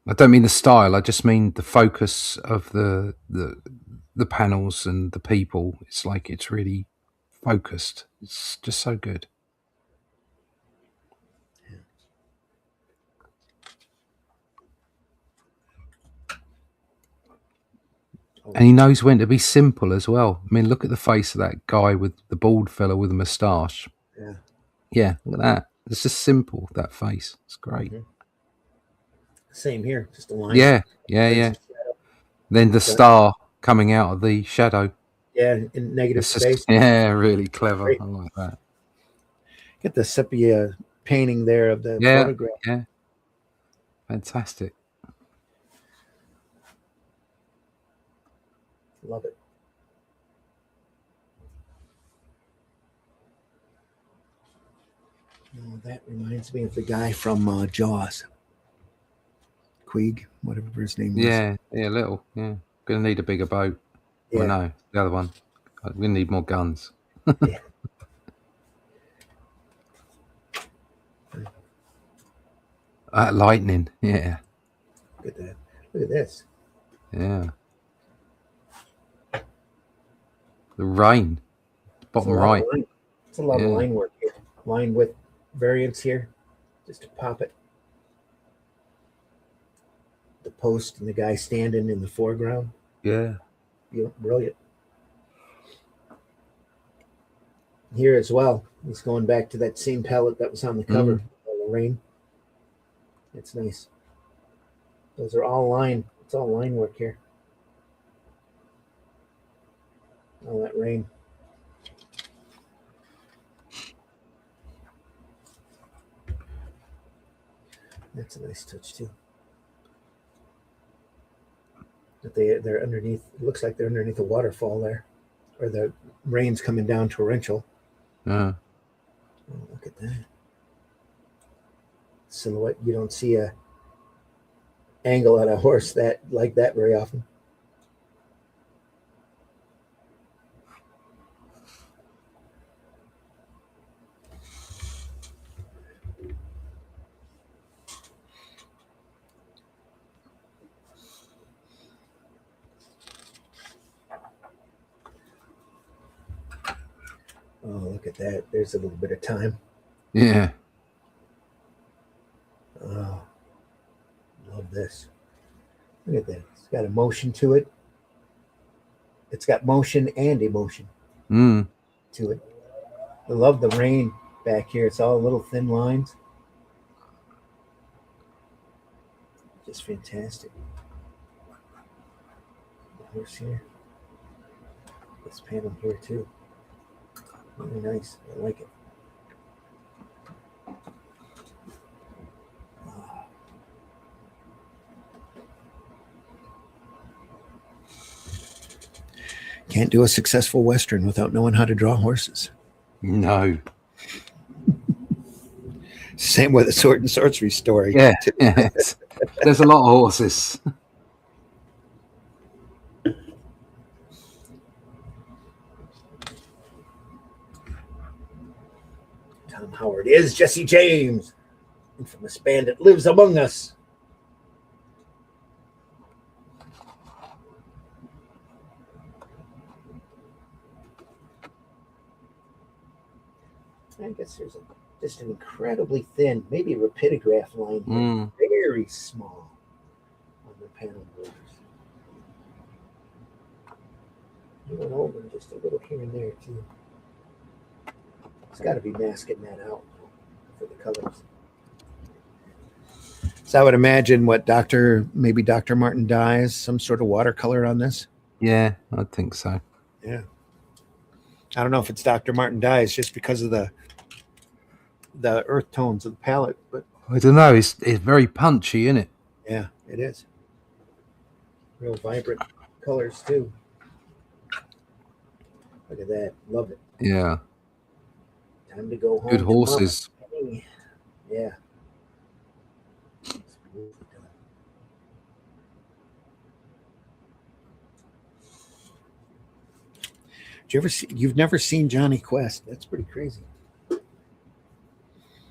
I don't mean the style. I just mean the focus of the panels and the people. It's like it's really focused. It's just so good. And he knows when to be simple as well. I mean, look at the face of that guy with the bald fella with a moustache. Yeah. Yeah, look at that. It's just simple, that face. It's great. Mm-hmm. Same here, just a line. Yeah. Then the star coming out of the shadow. Yeah, in negative space. Yeah, really clever. Great. I like that. Get the sepia painting there of the photograph. Yeah. Fantastic. Love it. Oh, that reminds me of the guy from Jaws. Queeg, whatever his name was. Yeah, little. Yeah. Gonna need a bigger boat. Yeah. Well, no, the other one. We're gonna need more guns. Yeah. Lightning. Yeah. Look at that. Look at this. Yeah. The rain. Bottom right. It's a lot of line work here. Line width variance here. Just to pop it. The post and the guy standing in the foreground. Yeah. Brilliant. Here as well. He's going back to that same palette that was on the cover. little rain. It's nice. Those are all line. It's all line work here. All that rain. That's a nice touch too. But they're underneath. It looks like they're underneath a waterfall there, or the rain's coming down torrential. Uh, Oh, look at that silhouette. You don't see a angle on a horse that like that very often. Oh, look at that. There's a little bit of time. yeah. Oh, love this. Look at that. It's got emotion to it. It's got motion and emotion Mm. to it. I love the rain back here. It's all little thin lines. Just fantastic. The horse here. This panel here too. Really nice. I like it. Can't do a successful Western without knowing how to draw horses. No. Same with a sword and sorcery story. Yeah. Yes. There's a lot of horses. Tom Howard is Jesse James, infamous bandit, lives among us. I guess there's just an incredibly thin, maybe rapidograph line here, Mm. very small on the panel borders. You went over just a little here and there too. It's got to be masking that out for the colors. So I would imagine what maybe Dr. Martin dyes some sort of watercolor on this. Yeah, I think so. Yeah. I don't know if it's Dr. Martin dyes just because of the earth tones of the palette, but I don't know. It's very punchy, isn't it? yeah, it is. Real vibrant colors too. Look at that. Love it. Yeah. Time to go home. Good to horses. Mama. Yeah. You've never seen Jonny Quest? That's pretty crazy.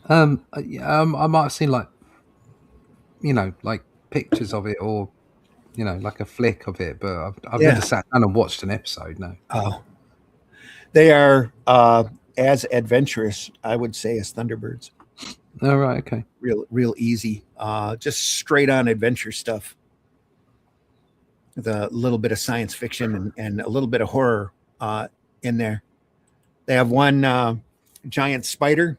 Yeah, I might have seen like pictures of it, or like a flick of it, but I've Yeah. never sat down and watched an episode. No. Oh, they are as adventurous, I would say, as Thunderbirds. Oh, right. Okay. Real easy. Just straight on adventure stuff. With a little bit of science fiction and a little bit of horror in there. They have one giant spider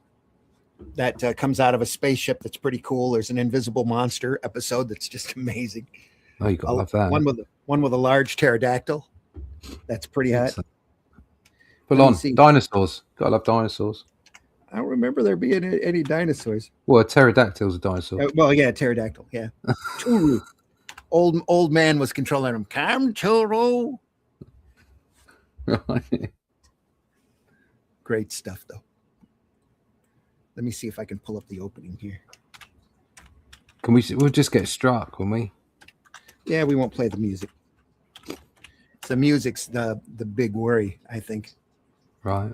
that comes out of a spaceship that's pretty cool. There's an invisible monster episode that's just amazing. Oh, you gotta love that. One with a large pterodactyl. That's pretty hot. Full on dinosaurs. Gotta love dinosaurs. I don't remember there being any dinosaurs. Well, a pterodactyl's a dinosaur. Well, yeah, pterodactyl. Yeah, Churu. Old man was controlling him. Come, Churu. Great stuff, though. Let me see if I can pull up the opening here. Can we? We'll just get struck, won't we? Yeah, we won't play the music. The music's the big worry, I think. Right.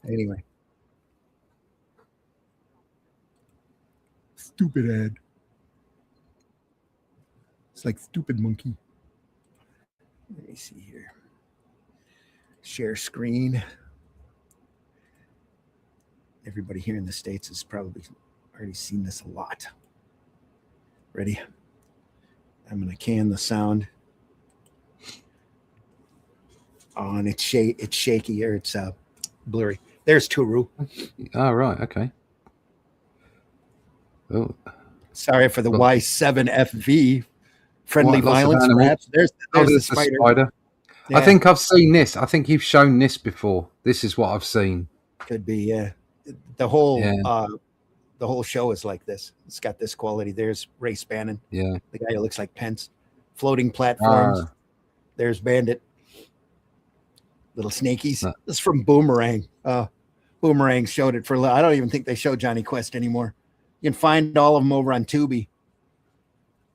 Anyway. Stupid ad. It's like stupid monkey. Let me see here. Share screen. Everybody here in the States has probably already seen this a lot. Ready? I'm going to can the sound. Oh, and it's shaky, or it's blurry. There's Turu. Oh, right. Okay. Oh, Sorry for the Y7FV. Friendly lots of violence, animals. perhaps. There's the spider. Yeah. I think I've seen this. I think you've shown this before. This is what I've seen. Could be, yeah. The whole show is like this. It's got this quality. There's Ray Spannon. Yeah. The guy who looks like Pence. Floating platforms. There's Bandit. Little snakies. No. This is from Boomerang. Boomerang showed it for. I don't even think they show Jonny Quest anymore. You can find all of them over on Tubi.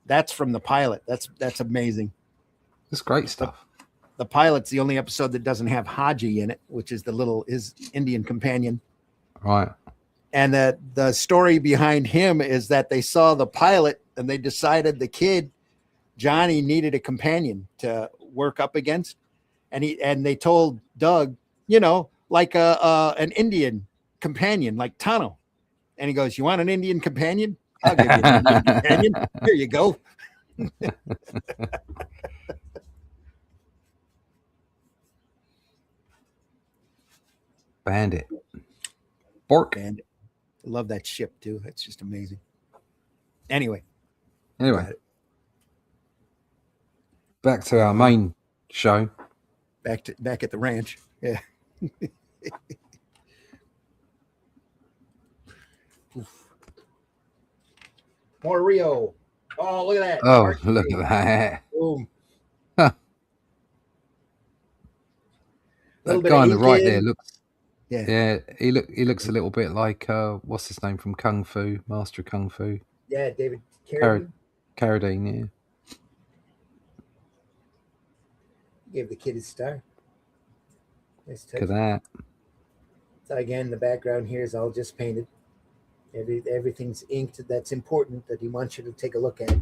That's from the pilot. That's amazing. That's great stuff. The pilot's the only episode that doesn't have Haji in it, which is his Indian companion. Right. And the story behind him is that they saw the pilot and they decided the kid, Johnny, needed a companion to work up against. And they told Doug, like an Indian companion, like Tano. And he goes, "You want an Indian companion? I'll give you an Indian companion. Here you go." Bandit. Bork. Bandit. I love that ship too. It's just amazing. Anyway. Back to our main show. Back at the ranch. Yeah. More Rio. Oh, look at that. Oh, look at that. Boom. Huh. That guy on the right there looks. Yeah, he looks a little bit like what's his name from Kung Fu, Master of Kung Fu. Yeah, David Carradine. Carradine, yeah. Gave the kid his star. Nice touch. Look at that. So again, the background here is all just painted. Everything's inked. That's important that he wants you to take a look at.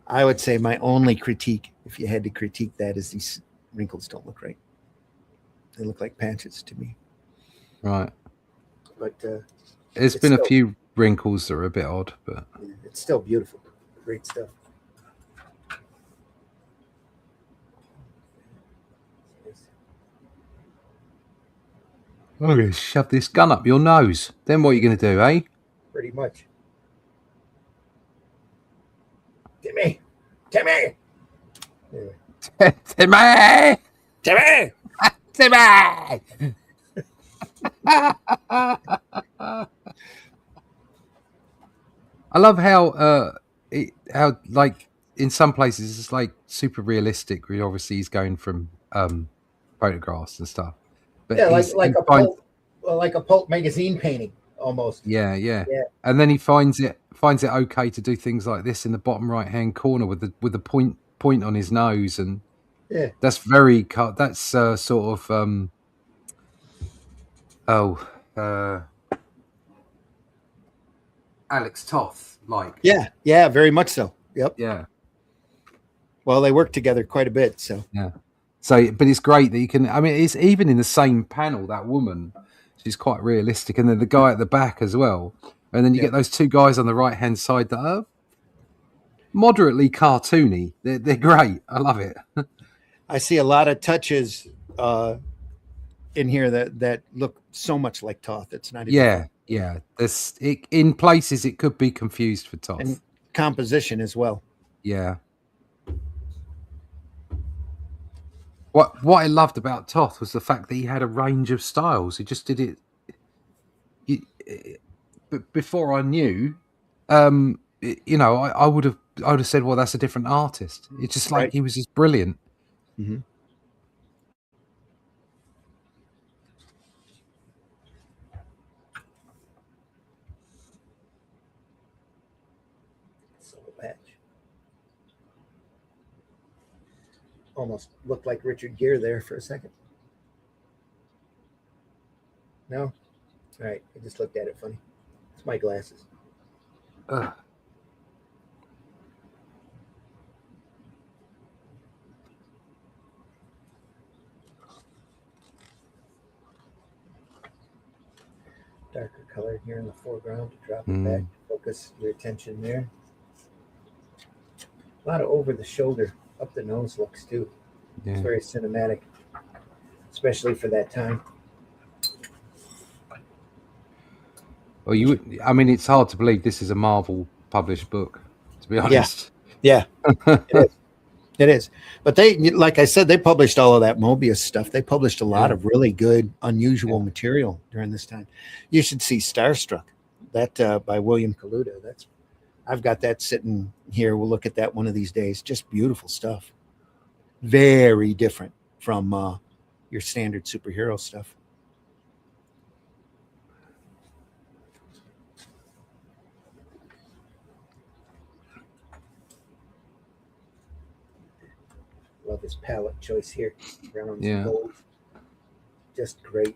I would say my only critique, if you had to critique that, is these wrinkles don't look right. They look like patches to me. Right. But there's been a few wrinkles that are a bit odd, but it's still beautiful. Great stuff. I'm going to shove this gun up your nose. Then what are you going to do, eh? Pretty much. Timmy! Timmy! Timmy! Timmy! Timmy! I love how like in some places it's like super realistic. Where obviously he's going from photographs and stuff. But yeah, like a pulp magazine painting almost. Yeah. And then he finds it okay to do things like this in the bottom right hand corner with the point on his nose, and that's very that's sort of Alex Toth like. Yeah, very much so. Yep. Yeah. Well, they work together quite a bit, so. Yeah. So, but it's great that you can. I mean, it's even in the same panel. That woman, she's quite realistic, and then the guy at the back as well. And then you get those two guys on the right hand side that are moderately cartoony. They're great. I love it. I see a lot of touches in here that look so much like Toth. It's not even yeah. In places it could be confused for Toth. And composition as well. Yeah. What I loved about Toth was the fact that he had a range of styles. He just did it. But before I knew, I would have said, well, that's a different artist. It's just like he was just brilliant. Mm-hmm. Soul patch. Almost looked like Richard Gere there for a second. No? All right. I just looked at it funny. It's my glasses. Ugh. Darker color here in the foreground to drop it back. Focus your attention there. lot of over the shoulder, up the nose looks too. It's Yeah. very cinematic, especially for that time. Well, I mean, it's hard to believe this is a Marvel published book, to be honest. Yeah, it is. It is. But they, like I said, they published all of that Mobius stuff. They published a lot of really good, unusual material during this time. You should see Starstruck, that by William Kaluta. I've got that sitting here. We'll look at that one of these days. Just beautiful stuff. Very different from your standard superhero stuff. Love his palette choice here. Browns and gold. Just great.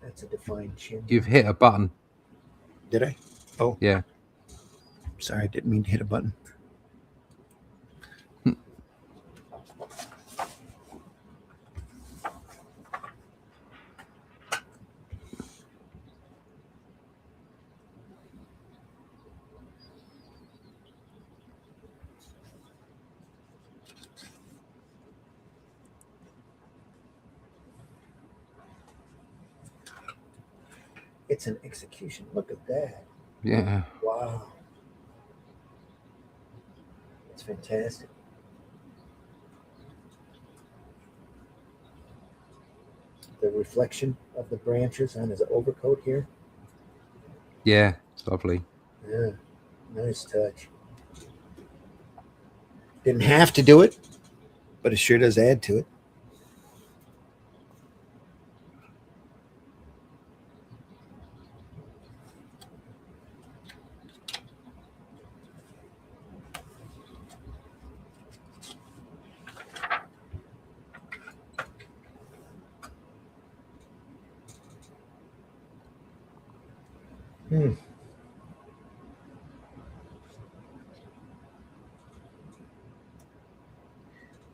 That's a defined chin. You've hit a button. Did I? Oh. Yeah. Sorry, I didn't mean to hit a button. It's an execution. Look at that. Yeah. Wow. It's fantastic. The reflection of the branches on his overcoat here. Yeah, it's lovely. Yeah, nice touch. Didn't have to do it, but it sure does add to it.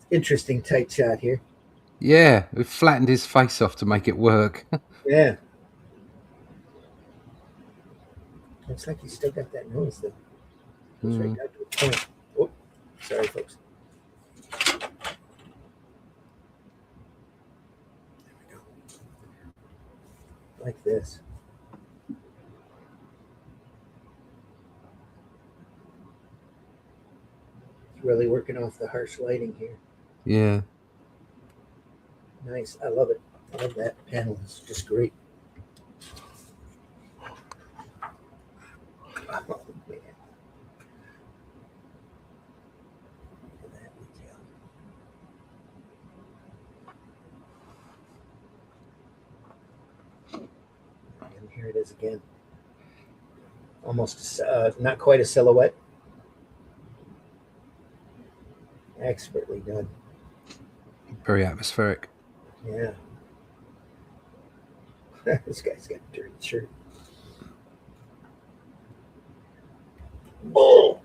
Interesting tight shot here. Yeah, we flattened his face off to make it work. Yeah. Looks like he's still got that nose though. Goes right down to a point. Oh, sorry, folks. There we go. Like this. It's really working off the harsh lighting here. Yeah. Nice. I love it. I love that panel. It's just great. Oh, man. Look at that detail. And here it is again. Almost not quite a silhouette. Expertly done. Very atmospheric. Yeah. This guy's got a dirty shirt. Bull.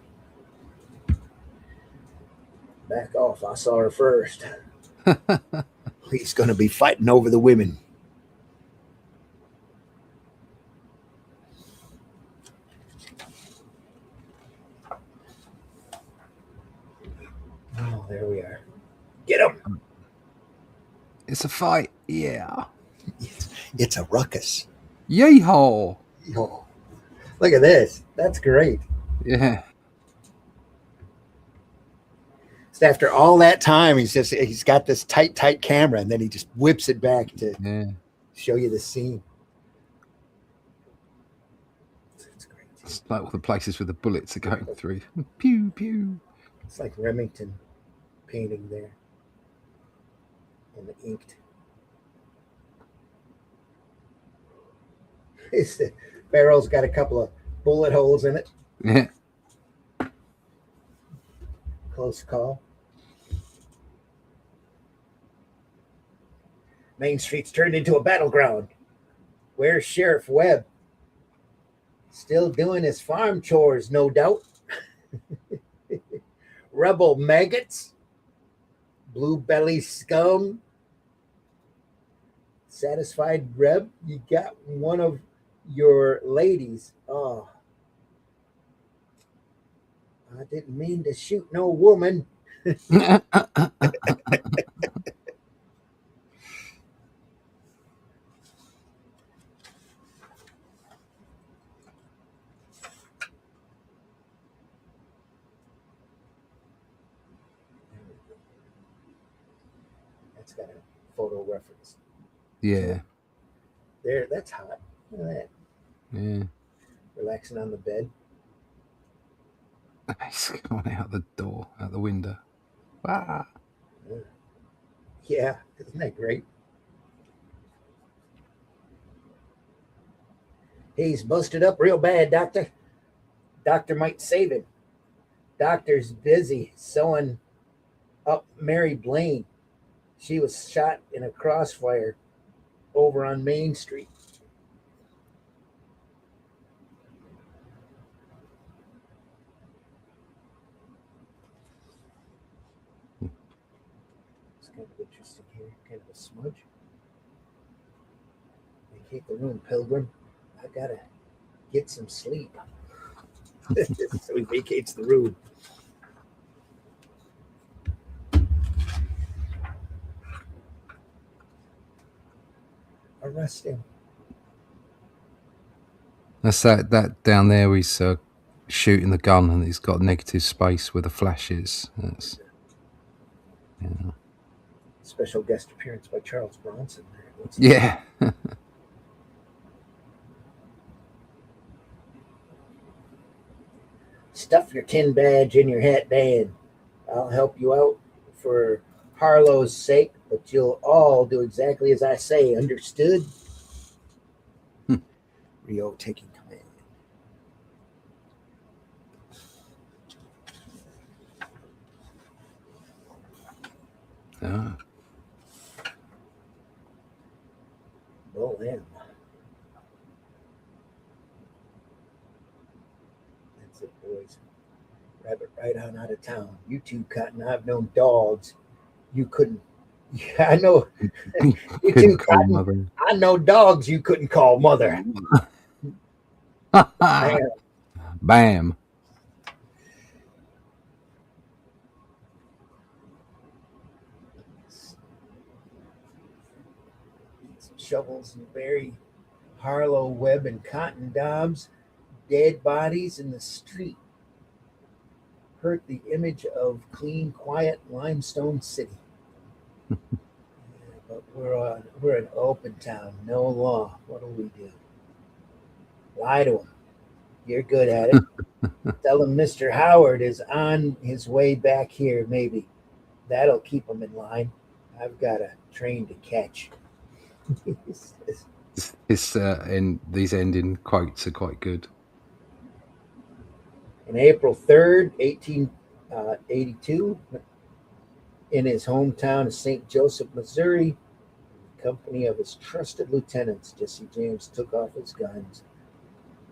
Back off. I saw her first. He's going to be fighting over the women. Oh, there we are. Get him. It's a fight. Yeah. It's a ruckus. Yay-ho. Oh, look at this. That's great. Yeah. So after all that time, he's got this tight camera, and then he just whips it back to show you the scene. It's great. It's like all the places where the bullets are going through. Pew, pew. It's like Remington painting there. And the inked. The barrel's got a couple of bullet holes in it. Yeah. Close call. Main Street's turned into a battleground. Where's Sheriff Webb? Still doing his farm chores, no doubt. Rebel maggots. Blue belly scum. Satisfied Reb, you got one of your ladies. Oh, I didn't mean to shoot no woman. That's got a photo reference. Yeah. There, that's hot. Look at that. Yeah. Relaxing on the bed. He's going out the door, out the window. Ah. Yeah, isn't that great? He's busted up real bad, doctor. Doctor might save him. Doctor's busy sewing up Mary Blaine. She was shot in a crossfire over on Main Street. It's kind of interesting here. Kind of a smudge. Vacate the room, Pilgrim. I gotta get some sleep. So he vacates the room. Arrest him. That's that down there where he's shooting the gun and he's got negative space where the flash is. That's, yeah. Special guest appearance by Charles Bronson. Yeah. Stuff your tin badge in your hat band. I'll help you out for Harlow's sake, but you'll all do exactly as I say. Understood? Rio taking command. Ah. Well, then. That's it, boys. Rabbit right on out of town. You two, Cotton, I've known dogs. You couldn't. Yeah, I know. You two, Cotton, mother. I know dogs you couldn't call mother. Bam. Bam. Some shovels and bury Harlow, Webb, and Cotton Dobbs. Dead bodies in the street hurt the image of clean, quiet limestone city. But we're an open town, no law. What'll we do? Lie to him. You're good at it. Tell him Mr. Howard is on his way back here, maybe. That'll keep him in line. I've got a train to catch. And these ending quotes are quite good. On April 3rd, 1882, in his hometown of St. Joseph, Missouri, the company of his trusted lieutenants, Jesse James took off his guns.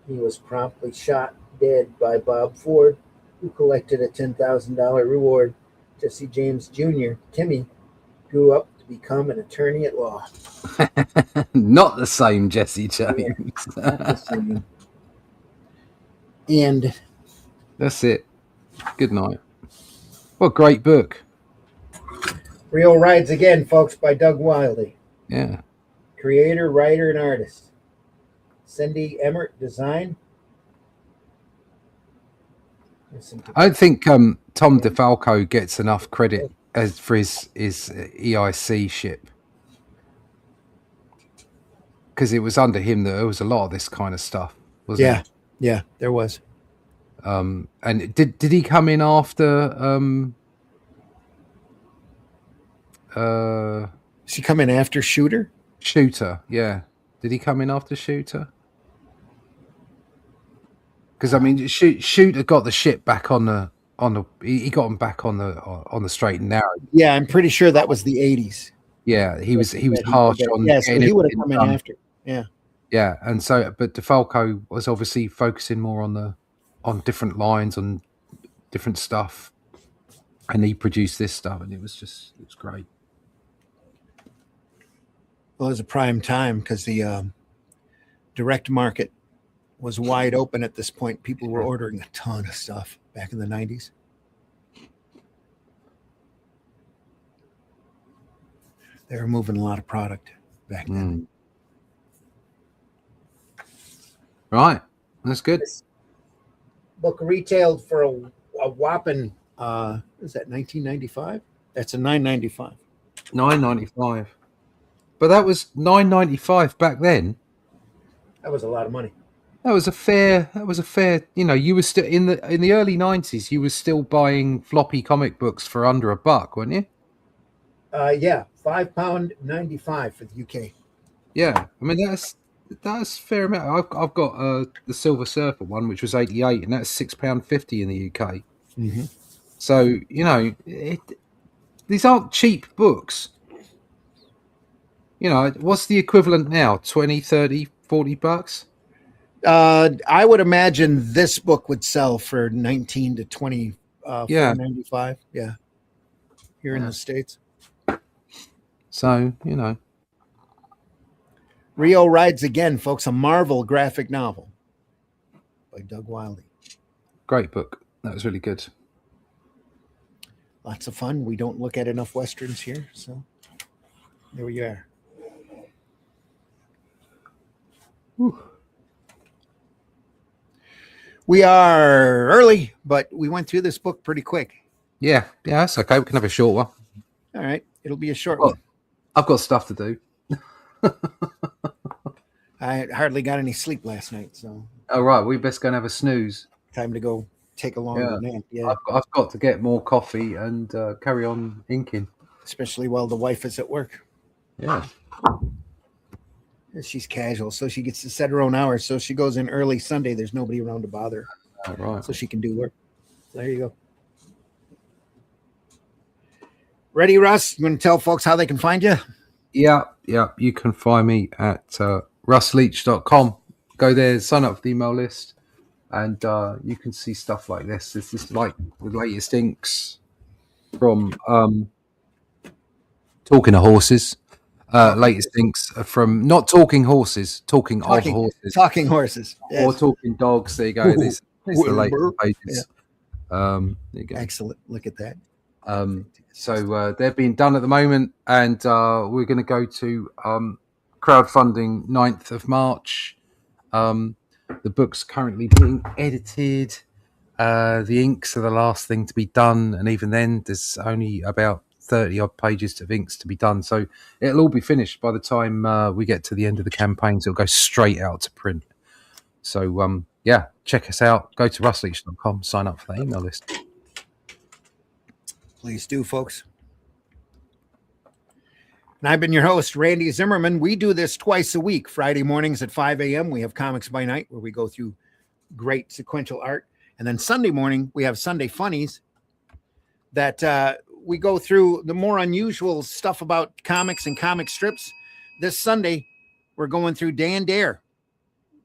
He was promptly shot dead by Bob Ford, who collected a $10,000 reward. Jesse James Jr., Timmy, grew up to become an attorney at law. Not the same Jesse James. Yeah, not the same. And that's it. Good night. What a great book. RIO Rides Again, folks, by Doug Wildey. Yeah. Creator, writer, and artist. Cindy Emmert design. I don't think Tom DeFalco gets enough credit for his EIC ship, because it was under him that there was a lot of this kind of stuff, wasn't it? Yeah, there was. And did he come in after? Is he coming after Shooter? Shooter, yeah. Did he come in after Shooter? Because I mean, Shooter got the ship back on the. He got him back on the straight and narrow. Yeah, I'm pretty sure that was the 80s. Yeah, he was harsh on. Yeah, so he would have come in after. Yeah. Yeah, and so but DeFalco was obviously focusing more on different lines, on different stuff, and he produced this stuff, and it was great. Well, it was a prime time because the direct market was wide open at this point. People were ordering a ton of stuff back in the 90s. They were moving a lot of product back then. Right. That's good. This book retailed for a whopping, is that $19.95? That's a $9.95. $9.95. But that was $9.95 back then. That was a lot of money. That was a fair, you know, you were still in the early 90s, you were still buying floppy comic books for under $1, weren't you? Yeah, £5.95 for the UK. Yeah. I mean, that's fair amount. I've got the Silver Surfer one, which was 88, and that's £6.50 in the UK. Mm-hmm. So, you know, these aren't cheap books. You know, what's the equivalent now? 20, 30, $40? I would imagine this book would sell for 19 to 20, $4.95. Yeah. Here in the States. So, you know. RIO Rides Again, folks, a Marvel graphic novel by Doug Wildey. Great book. That was really good. Lots of fun. We don't look at enough Westerns here, so there we are. Whew. We are early, but we went through this book pretty quick. Yeah, that's okay. We can have a short one. All right. It'll be a short one. I've got stuff to do. I hardly got any sleep last night, so. Oh, right. We best go and have a snooze. Time to go take a longer nap. Yeah. I've got to get more coffee and carry on inking. Especially while the wife is at work. Yeah. She's casual, so she gets to set her own hours. So she goes in early Sunday. There's nobody around to bother. Oh, right. So she can do work. So there you go. Ready, Russ? You want to tell folks how they can find you? Yeah. You can find me at russleach.com. Go there, sign up for the email list, and you can see stuff like this. This is like the latest inks from Talking to Horses. Latest inks from not Talking Horses, talking of horses. Talking horses. Yes. Or Talking Dogs. There you go. This is the latest pages. Yeah. There you go. Excellent. Look at that. So they're being done at the moment, and we're going to go to crowdfunding 9th of March. The book's currently being edited. The inks are the last thing to be done, and even then there's only about 30 odd pages of inks to be done, so it'll all be finished by the time we get to the end of the campaign, so it'll go straight out to print. So check us out. Go to russleach.com, sign up for the email list. Please do, folks. And I've been your host, Randy Zimmerman. We do this twice a week. Friday mornings at 5 a.m. we have Comics by Night, where we go through great sequential art. And then Sunday morning, we have Sunday Funnies that we go through the more unusual stuff about comics and comic strips. This Sunday, we're going through Dan Dare.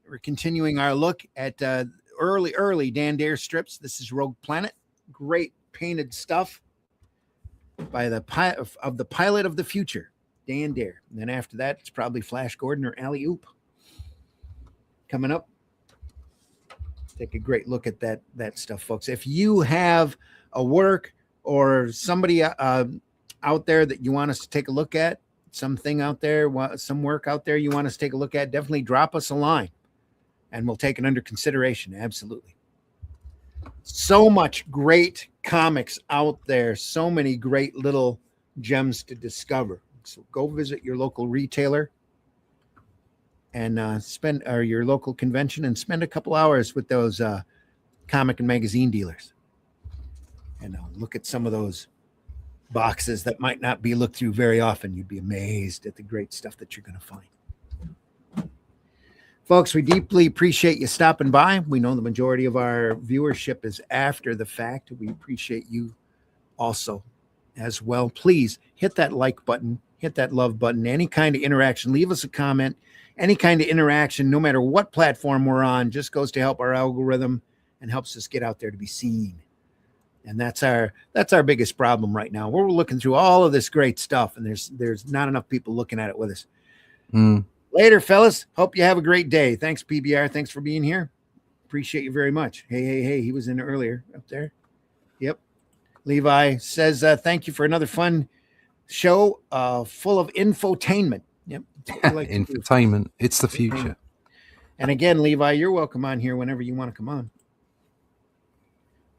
We're continuing our look at early Dan Dare strips. This is Rogue Planet. Great painted stuff by the pilot of the future, Dan Dare. And then after that, it's probably Flash Gordon or Alley Oop. Coming up, take a great look at that stuff, folks. If you have a work or somebody out there that you want us to take a look at, something out there, some work out there you want us to take a look at, definitely drop us a line and we'll take it under consideration. Absolutely. So much great comics out there, so many great little gems to discover. So go visit your local retailer and your local convention and spend a couple hours with those comic and magazine dealers. And look at some of those boxes that might not be looked through very often. You'd be amazed at the great stuff that you're going to find. Folks, we deeply appreciate you stopping by. We know the majority of our viewership is after the fact. We appreciate you also as well. Please hit that like button, hit that love button, any kind of interaction. Leave us a comment. Any kind of interaction, no matter what platform we're on, just goes to help our algorithm and helps us get out there to be seen. And that's our biggest problem right now. We're looking through all of this great stuff, and there's not enough people looking at it with us. Later, fellas. Hope you have a great day. Thanks, PBR. Thanks for being here. Appreciate you very much. Hey. He was in earlier up there. Yep. Levi says, thank you for another fun show full of infotainment. Yep. Like infotainment. It's the future. And again, Levi, you're welcome on here whenever you want to come on.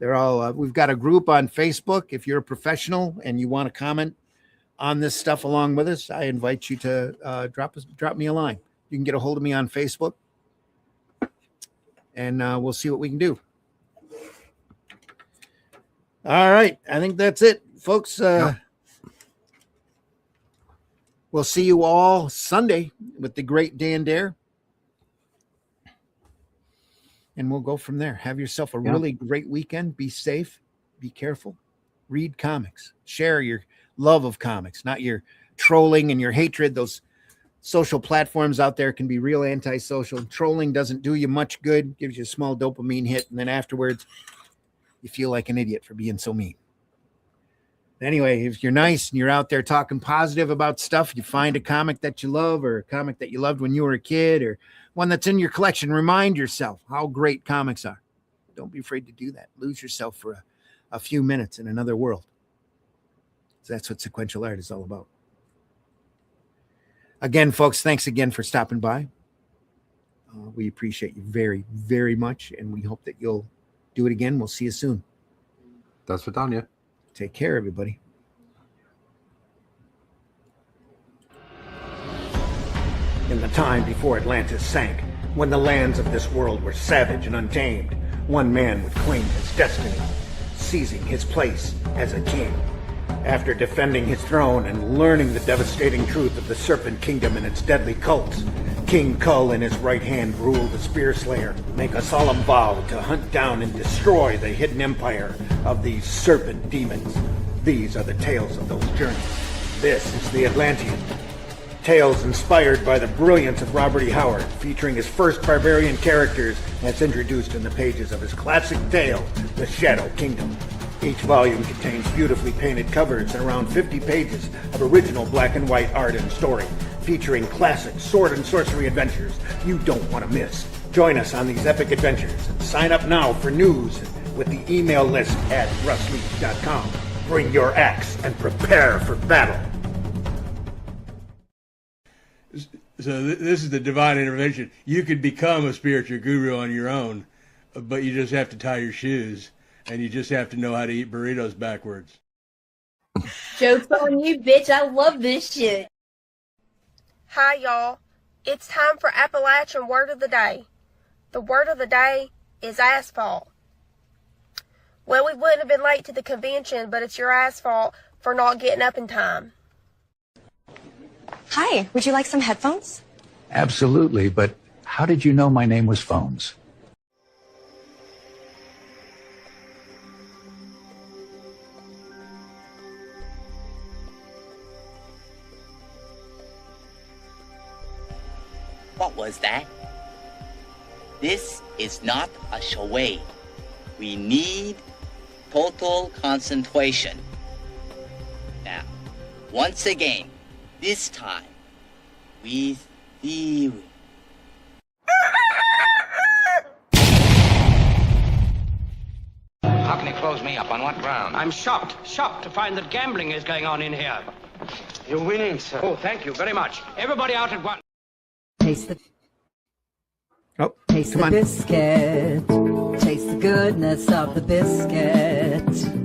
They're all, we've got a group on Facebook. If you're a professional and you want to comment on this stuff along with us, I invite you to drop me a line. You can get a hold of me on Facebook, and we'll see what we can do. All right. I think that's it, folks. We'll see you all Sunday with the great Dan Dare. And we'll go from there. Have yourself a really great weekend. Be safe. Be careful. Read comics. Share your love of comics, not your trolling and your hatred. Those social platforms out there can be real antisocial. Trolling doesn't do you much good. Gives you a small dopamine hit. And then afterwards, you feel like an idiot for being so mean. Anyway, if you're nice and you're out there talking positive about stuff, you find a comic that you love or a comic that you loved when you were a kid or one that's in your collection, remind yourself how great comics are. Don't be afraid to do that. Lose yourself for a few minutes in another world. So that's what sequential art is all about. Again, folks, thanks again for stopping by. We appreciate you very, very much, and we hope that you'll do it again. We'll see you soon. That's for Danya. Take care, everybody. In the time before Atlantis sank, when the lands of this world were savage and untamed, one man would claim his destiny, seizing his place as a king. After defending his throne and learning the devastating truth of the Serpent Kingdom and its deadly cults, King Kull in his right hand ruled the Spear Slayer, make a solemn vow to hunt down and destroy the hidden empire of these serpent demons. These are the tales of those journeys. This is the Atlantean. Tales inspired by the brilliance of Robert E. Howard, featuring his first barbarian characters as introduced in the pages of his classic tale, The Shadow Kingdom. Each volume contains beautifully painted covers and around 50 pages of original black and white art and story, featuring classic sword and sorcery adventures you don't want to miss. Join us on these epic adventures and sign up now for news with the email list at russleach.com. Bring your axe and prepare for battle. So this is the divine intervention. You could become a spiritual guru on your own, but you just have to tie your shoes, and you just have to know how to eat burritos backwards. Joke's on you, bitch. I love this shit. Hi, y'all. It's time for Appalachian Word of the Day. The word of the day is asphalt. Well, we wouldn't have been late to the convention, but it's your asphalt for not getting up in time. Hi, would you like some headphones? Absolutely, but how did you know my name was Phones? What was that? This is not a charade. We need total concentration. Now, once again, this time, with theory. How can you close me up? On what ground? I'm shocked to find that gambling is going on in here. You're winning, sir. Oh, thank you very much. Everybody out at once. Taste the biscuit. Taste the goodness of the biscuit.